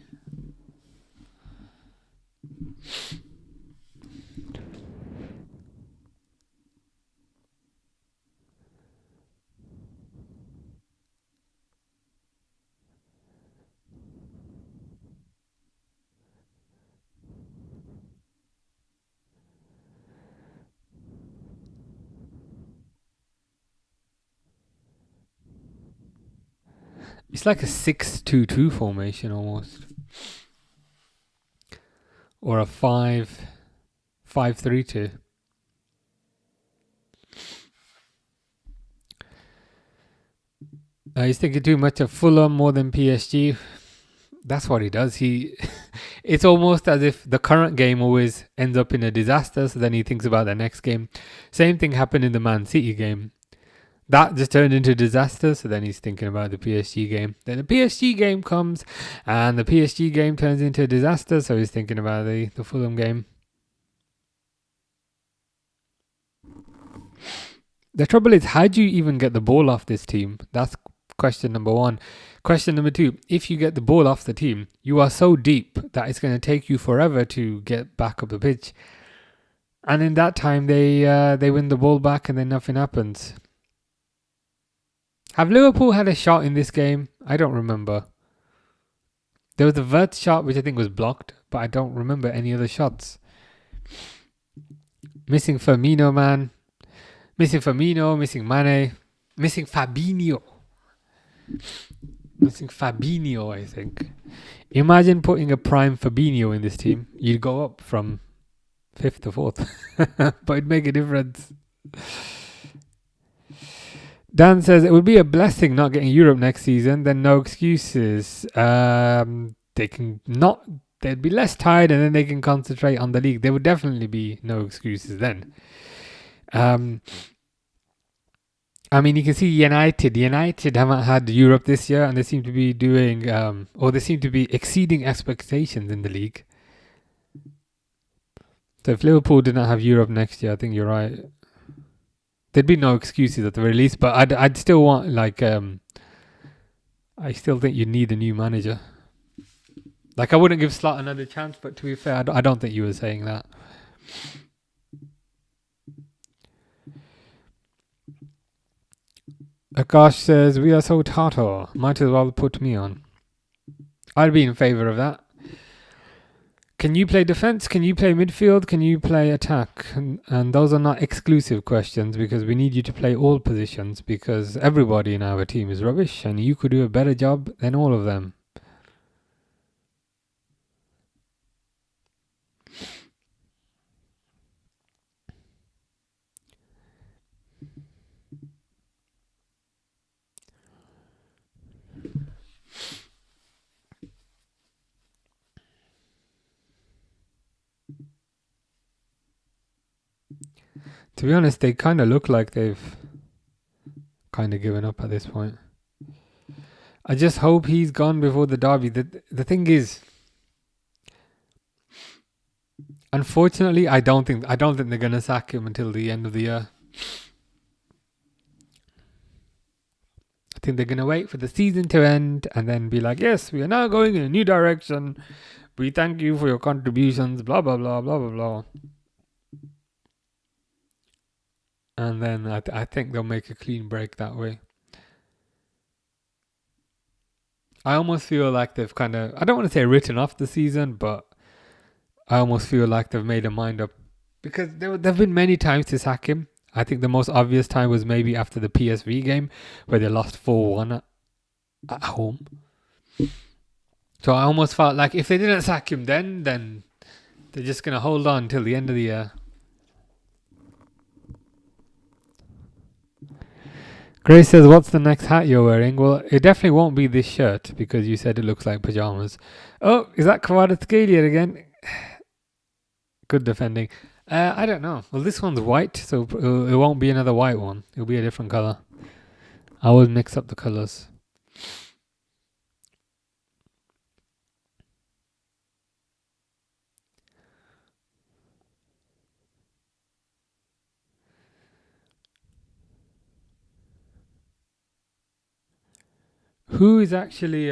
It's like a 6-2-2 formation almost. Or a 5-3-2. He's thinking too much of Fulham more than PSG. That's what he does. It's almost as if the current game always ends up in a disaster, so then he thinks about the next game. Same thing happened in the Man City game. That just turned into disaster, so then he's thinking about the PSG game. Then the PSG game comes, and the PSG game turns into a disaster, so he's thinking about the Fulham game. The trouble is, how do you even get the ball off this team? That's question number one. Question number two, if you get the ball off the team, you are so deep that it's going to take you forever to get back up the pitch. And in that time, they win the ball back and then nothing happens. Have Liverpool had a shot in this game? I don't remember. There was a Vert shot which I think was blocked, but I don't remember any other shots. Missing Firmino, man. Missing Firmino, missing Mane, missing Fabinho. Missing Fabinho, I think. Imagine putting a prime Fabinho in this team. You'd go up from 5th to 4th. But it'd make a difference. Dan says it would be a blessing not getting Europe next season. Then no excuses. They'd be less tired and then they can concentrate on the league. There would definitely be no excuses then. I mean, you can see United haven't had Europe this year, and they seem to be doing, they seem to be exceeding expectations in the league. So if Liverpool didn't have Europe next year, I think you're right. There'd be no excuses at the very least, but I'd still want, I still think you need a new manager. Like, I wouldn't give Slot another chance, but to be fair, I don't think you were saying that. Akash says, we are so Tato. Might as well put me on. I'd be in favour of that. Can you play defence? Can you play midfield? Can you play attack? And those are not exclusive questions because we need you to play all positions because everybody in our team is rubbish and you could do a better job than all of them. To be honest, they kind of look like they've kind of given up at this point. I just hope he's gone before the derby. The thing is, unfortunately, I don't think they're gonna sack him until the end of the year. I think they're gonna wait for the season to end and then be like, yes, we are now going in a new direction. We thank you for your contributions. Blah blah blah blah blah blah. And then I think they'll make a clean break that way. I almost feel like they've kind of, I don't want to say written off the season, but I almost feel like they've made a mind up. Because there have been many times to sack him. I think the most obvious time was maybe after the PSV game where they lost 4-1 at home. So I almost felt like if they didn't sack him then they're just going to hold on till the end of the year. Grace says, what's the next hat you're wearing? Well, it definitely won't be this shirt because you said it looks like pajamas. Oh, is that Kvaratskhelia again? Good defending. I don't know. Well, this one's white, so it won't be another white one. It'll be a different colour. I will mix up the colours. Who's actually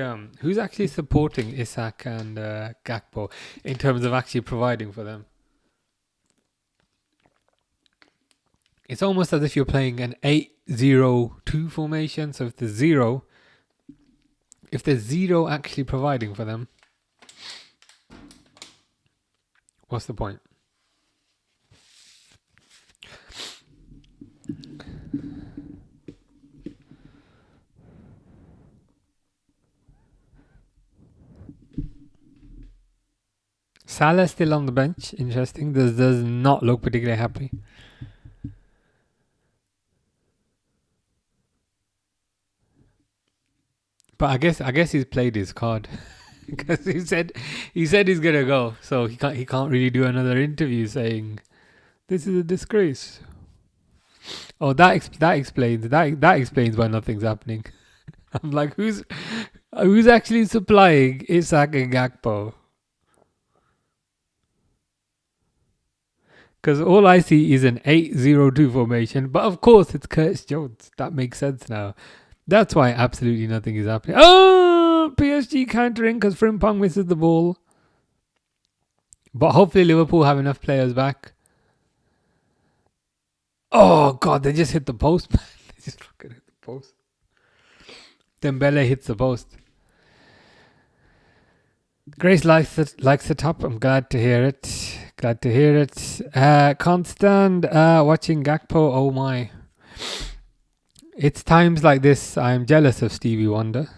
supporting Isak and Gakpo in terms of actually providing for them? It's almost as if you're playing an 8-0-2 formation. So if there's zero actually providing for them, what's the point? Salah still on the bench. Interesting. Does not look particularly happy. But I guess he's played his card because he said he's gonna go, so he can't really do another interview saying this is a disgrace. Oh, that explains why nothing's happening. I'm like, who's actually supplying Isak and Gakpo? Because all I see is an 8-0-2 formation, but of course it's Curtis Jones. That makes sense now. That's why absolutely nothing is happening. Oh, PSG countering because Frimpong misses the ball. But hopefully Liverpool have enough players back. Oh, God, they just hit the post, man. They just fucking hit the post. Dembele hits the post. Grace likes the top. I'm glad to hear it. Can't stand watching Gakpo. Oh, my. It's times like this I'm jealous of Stevie Wonder.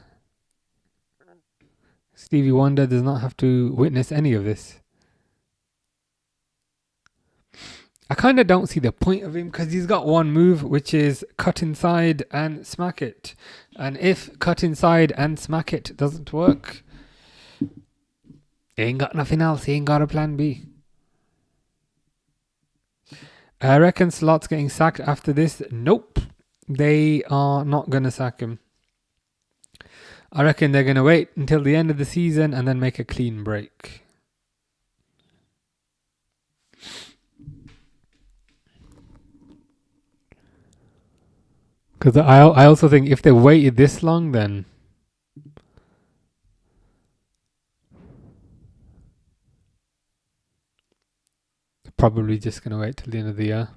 Stevie Wonder does not have to witness any of this. I kind of don't see the point of him because he's got one move, which is cut inside and smack it. And if cut inside and smack it doesn't work, he ain't got nothing else. He ain't got a plan B. I reckon Slot's getting sacked after this. Nope. They are not going to sack him. I reckon they're going to wait until the end of the season and then make a clean break. Because I also think if they waited this long, then they're probably just going to wait till the end of the year.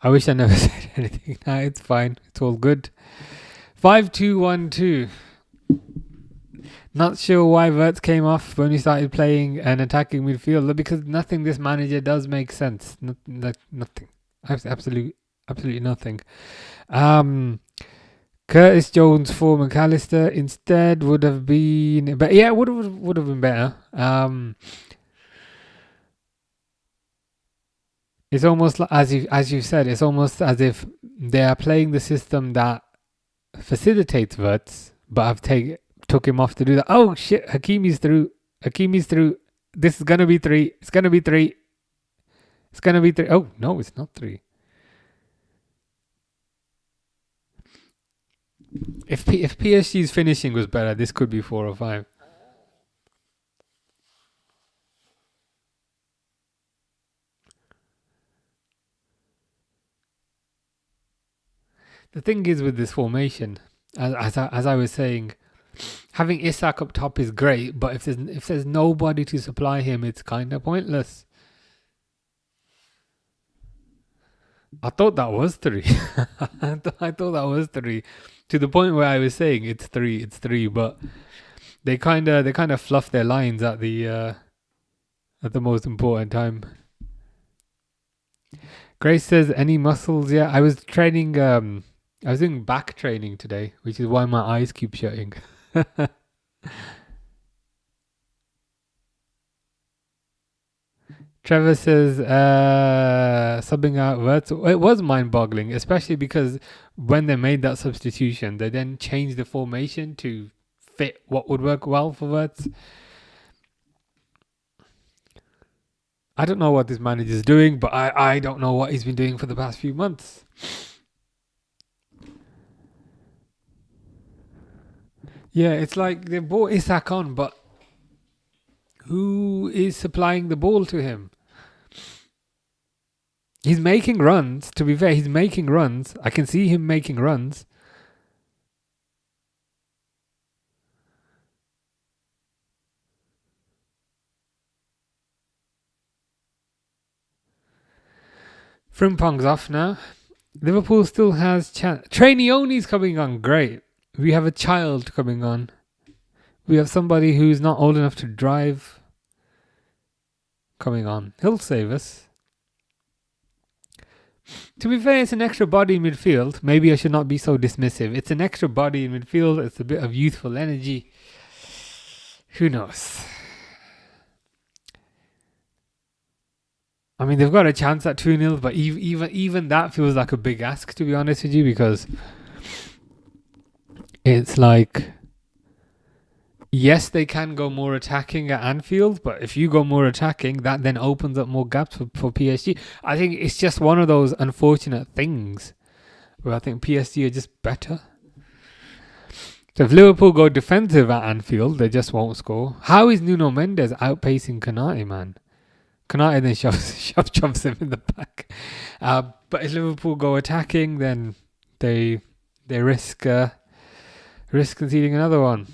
I wish I never said anything. Nah, it's fine. It's all good. 5-2-1-2. Not sure why Wirtz came off when he started playing an attacking midfielder because nothing this manager does make sense. Nothing. Absolutely nothing. Curtis Jones for McAllister instead would have been, but yeah, would have been better. It's almost like, as you said, it's almost as if they are playing the system that facilitates Wirtz, but I've took him off to do that. Oh shit, Hakimi's through. This is gonna be 3. It's gonna be 3. Oh no, it's not 3. If PSG's finishing was better, this could be 4 or 5. The thing is with this formation, as I was saying, having Isak up top is great, but if there's nobody to supply him, it's kind of pointless. I thought that was 3. I thought that was 3, to the point where I was saying it's 3, but they kind of fluff their lines at the most important time. Grace says, any muscles? Yeah, I was training. I was doing back training today, which is why my eyes keep shutting. Trevor says, subbing out Wirtz. It was mind-boggling, especially because when they made that substitution, they then changed the formation to fit what would work well for Wirtz. I don't know what this manager's doing, but I don't know what he's been doing for the past few months. Yeah, it's like they brought Isak on, but who is supplying the ball to him? He's making runs. To be fair, he's making runs. I can see him making runs. Frimpong's off now. Liverpool still has chance. Trainioni's coming on. Great. We have a child coming on. We have somebody who's not old enough to drive coming on. He'll save us. To be fair, it's an extra body in midfield. Maybe I should not be so dismissive. It's an extra body in midfield. It's a bit of youthful energy. Who knows? I mean, they've got a chance at 2-0, but even that feels like a big ask, to be honest with you, because it's like, yes, they can go more attacking at Anfield, but if you go more attacking, that then opens up more gaps for PSG. I think it's just one of those unfortunate things where I think PSG are just better. So if Liverpool go defensive at Anfield, they just won't score. How is Nuno Mendes outpacing Konate, man? Konate then shoves him in the back. But if Liverpool go attacking, then they risk conceding another one.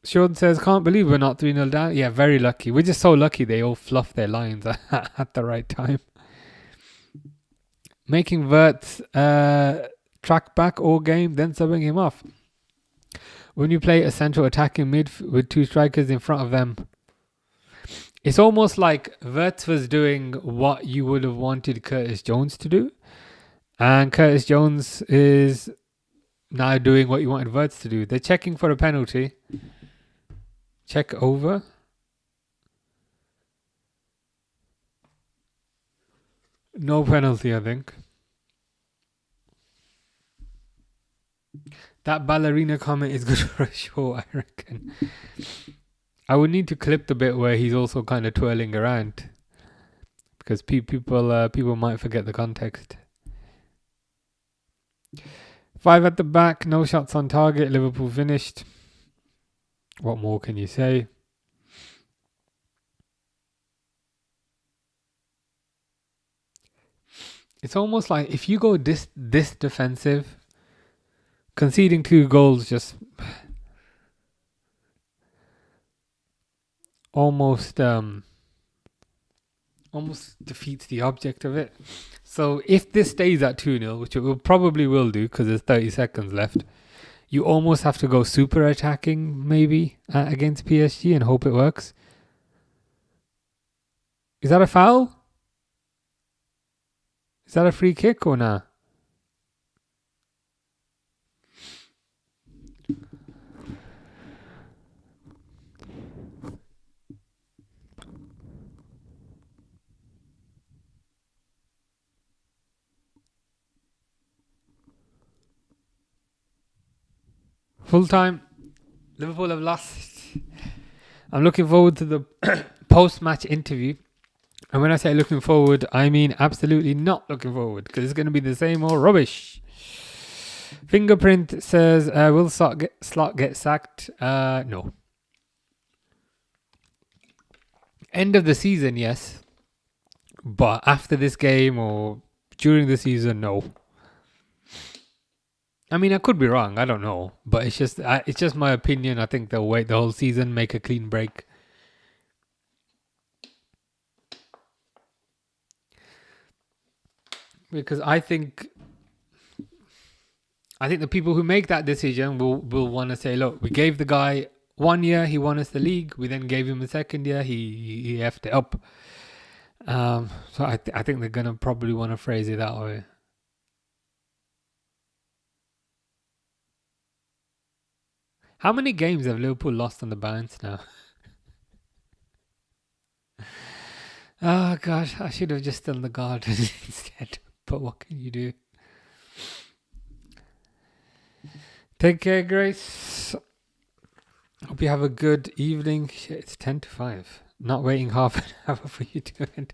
Sean says, can't believe we're not 3-0 down. Yeah, very lucky. We're just so lucky they all fluff their lines at the right time. Making Wirtz track back all game, then subbing him off. When you play a central attacking mid with 2 strikers in front of them, it's almost like Wirtz was doing what you would have wanted Curtis Jones to do. And Curtis Jones is now doing what you wanted Wirtz to do. They're checking for a penalty. Check over. No penalty, I think. That ballerina comment is good for a show, I reckon. I would need to clip the bit where he's also kind of twirling around, because people might forget the context. 5 at the back, no shots on target. Liverpool finished. What more can you say? It's almost like if you go this defensive, conceding 2 goals just almost defeats the object of it. So if this stays at 2-0, which it probably will do because there's 30 seconds left, you almost have to go super attacking maybe against PSG and hope it works. Is that a foul? Is that a free kick or not? Full time. Liverpool have lost. I'm looking forward to the post-match interview. And when I say looking forward, I mean absolutely not looking forward, because it's going to be the same old rubbish. Fingerprint says, will Slot get sacked? No. End of the season, yes. But after this game or during the season, no. I mean, I could be wrong. I don't know. But it's just my opinion. I think they'll wait the whole season, make a clean break. Because I think the people who make that decision will want to say, look, we gave the guy 1 year, he won us the league. We then gave him a second year, he effed it up. So I think they're going to probably want to phrase it that way. How many games have Liverpool lost on the bounce now? Oh, gosh, I should have just done the garden instead. But what can you do? Take care, Grace. Hope you have a good evening. Shit, it's 10 to 5. Not waiting half an hour for you to end.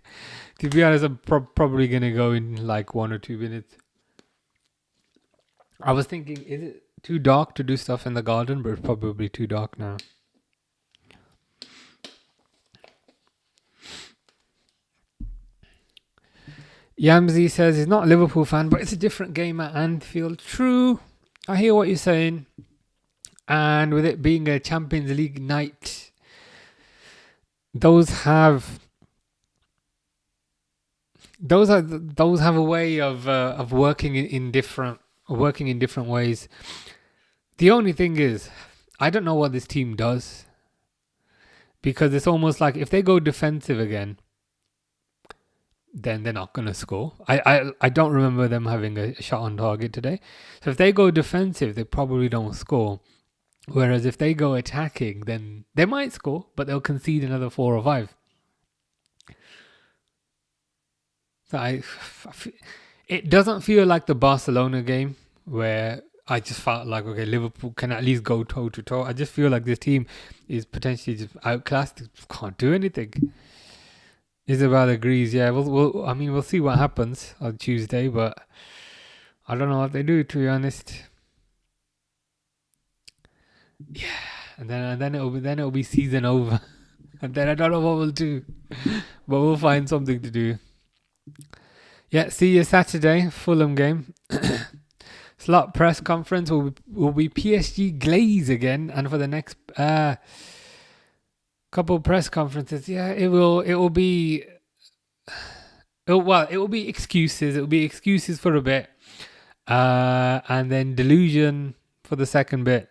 To be honest, I'm probably going to go in like 1 or 2 minutes. I was thinking, is it too dark to do stuff in the garden? But it's probably too dark now. Yamzi says he's not a Liverpool fan, but it's a different game at Anfield. True. I hear what you're saying. And with it being a Champions League night, those have a way of working in different ways. The only thing is, I don't know what this team does, because it's almost like if they go defensive again, then they're not going to score. I don't remember them having a shot on target today. So if they go defensive, they probably don't score. Whereas if they go attacking, then they might score, but they'll concede another 4 or 5. So it doesn't feel like the Barcelona game where I just felt like, okay, Liverpool can at least go toe to toe. I just feel like this team is potentially just outclassed. Can't do anything. Isabel agrees. Yeah, we'll see what happens on Tuesday, but I don't know what they do, to be honest. Yeah, and then it'll be season over, and then I don't know what we'll do, but we'll find something to do. Yeah, see you Saturday, Fulham game. Slot press conference will be PSG glaze again, and for the next couple press conferences, yeah, it will be excuses. It will be excuses for a bit, and then delusion for the second bit.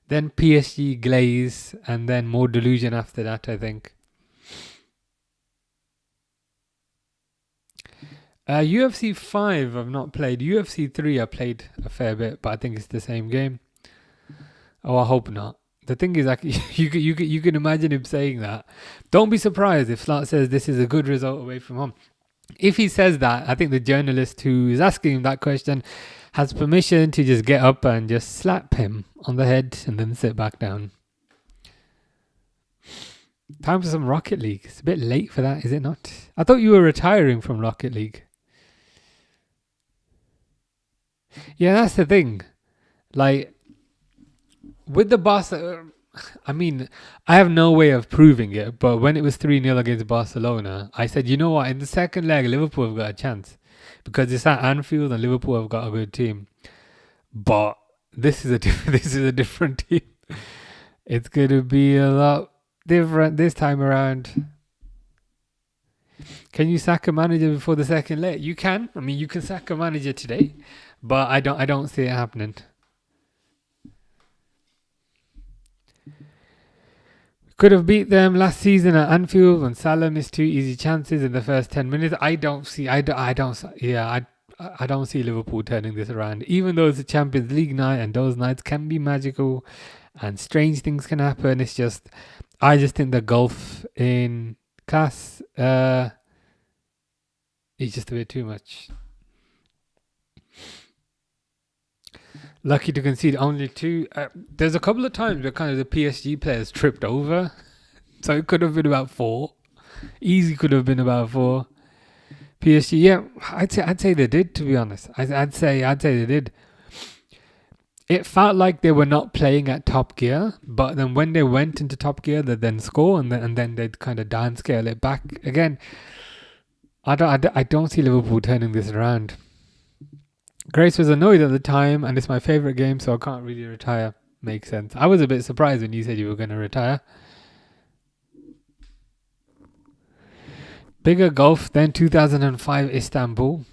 Then PSG glaze, and then more delusion after that, I think. UFC 5 I've not played. UFC 3 I played a fair bit, but I think it's the same game. Oh, I hope not. The thing is, like, you can imagine him saying that. Don't be surprised if Slot says this is a good result away from home. If he says that, I think the journalist who is asking him that question has permission to just get up and just slap him on the head and then sit back down. Time for some Rocket League. It's a bit late for that, is it not? I thought you were retiring from Rocket League. Yeah, that's the thing. Like, with the Barca, I mean, I have no way of proving it, but when it was 3-0 against Barcelona, I said, you know what, in the second leg, Liverpool have got a chance. Because it's at Anfield and Liverpool have got a good team. But this is a different team. It's going to be a lot different this time around. Can you sack a manager before the second leg? You can. I mean, you can sack a manager today, but I don't see it happening. Could have beat them last season at Anfield when Salah missed 2 easy chances in the first 10 minutes. I don't see Liverpool turning this around. Even though it's a Champions League night and those nights can be magical and strange things can happen. I just think the gulf in class is just a bit too much. Lucky to concede only 2. There's a couple of times where kind of the PSG players tripped over. So it could have been about 4. Easy could have been about 4. PSG, yeah, I'd say they did, to be honest. I'd say they did. it felt like they were not playing at top gear, but then when they went into top gear, they then score, and then they'd kind of downscale it back again. I don't see Liverpool turning this around. Grace was annoyed at the time, and it's my favourite game, so I can't really retire. Makes sense. I was a bit surprised when you said you were going to retire. Bigger gulf than 2005 Istanbul.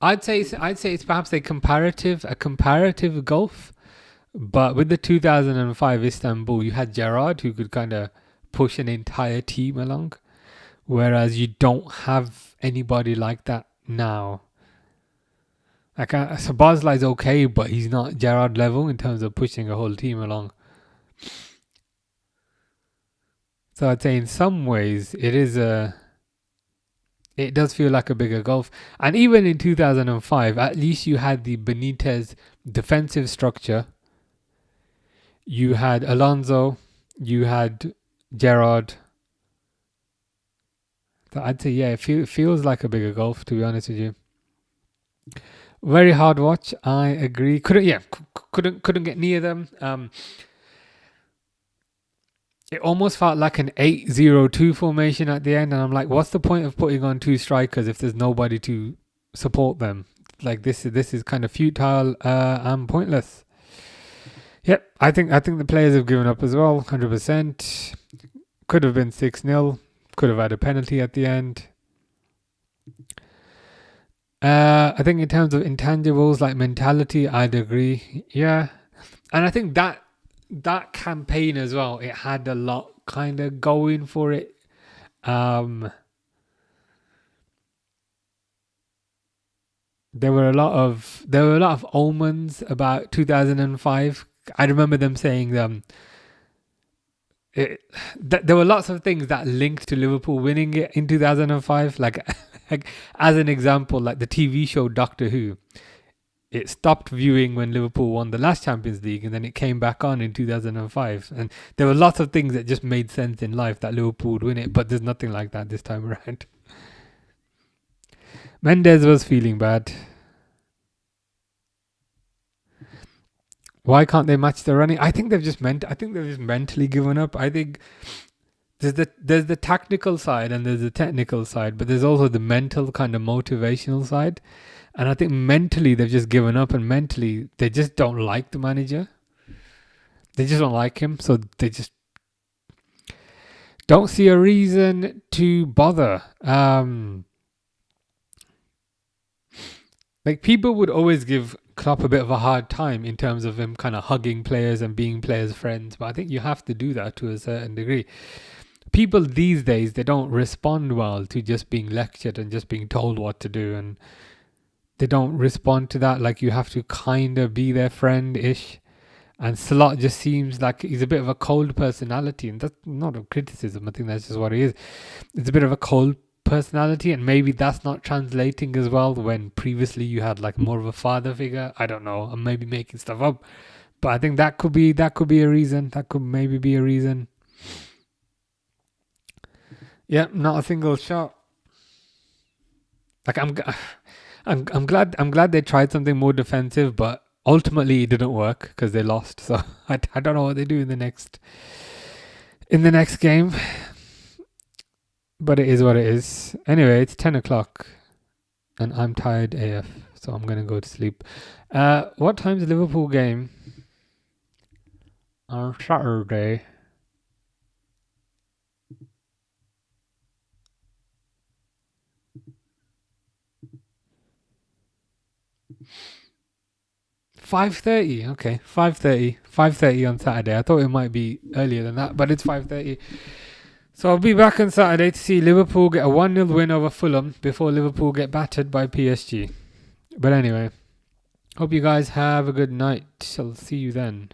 I'd say it's perhaps a comparative gulf, but with the 2005 Istanbul, you had Gerrard who could kind of push an entire team along, whereas you don't have anybody like that now. Like Szoboszlai's okay, but he's not Gerrard level in terms of pushing a whole team along. So I'd say in some ways it does feel like a bigger gulf. And even in 2005, at least you had the Benitez defensive structure. You had Alonso, you had Gerrard. So I'd say, yeah, it feels like a bigger gulf, to be honest with you. Very hard watch, I agree. Couldn't get near them. It almost felt like an 8-0-2 formation at the end, and I'm like, what's the point of putting on two strikers if there's nobody to support them? Like this is kind of futile and pointless. Yep, I think the players have given up as well, 100%. Could have been 6-0. Could have had a penalty at the end. I think in terms of intangibles like mentality, I'd agree. Yeah, and I think that campaign as well, it had a lot kind of going for it. There were a lot of omens about 2005. I remember them saying there were lots of things that linked to Liverpool winning it in 2005. Like as an example, like the TV show Doctor Who. It stopped viewing when Liverpool won the last Champions League, and then it came back on in 2005. And there were lots of things that just made sense in life that Liverpool would win it, but there's nothing like that this time around. Mendes was feeling bad. Why can't they match the running? I think they've just mentally given up. I think there's the tactical side and there's the technical side, but there's also the mental kind of motivational side. And I think mentally they've just given up, and mentally they just don't like the manager. They just don't like him, so they just don't see a reason to bother. Like people would always give Klopp a bit of a hard time in terms of him kind of hugging players and being players' friends, but I think you have to do that to a certain degree. People these days, they don't respond well to just being lectured and just being told what to do, and they don't respond to that. Like you have to kind of be their friend-ish. And Slot just seems like he's a bit of a cold personality, and that's not a criticism. I think that's just what he is. It's a bit of a cold personality, and maybe that's not translating as well when previously you had like more of a father figure. I don't know. I'm maybe making stuff up, but I think that could be a reason. That could maybe be a reason. Yeah, not a single shot. Like I'm glad they tried something more defensive, but ultimately it didn't work because they lost. So I don't know what they do in the next game. But it is what it is. Anyway, it's 10 o'clock and I'm tired AF, so I'm gonna go to sleep. What time's the Liverpool game? On Saturday. $5:30. Okay, 5:30. 5:30 on Saturday. I thought it might be earlier than that, but it's 5:30. So I'll be back on Saturday to see Liverpool get a 1-0 win over Fulham before Liverpool get battered by PSG. But anyway, hope you guys have a good night. I'll see you then.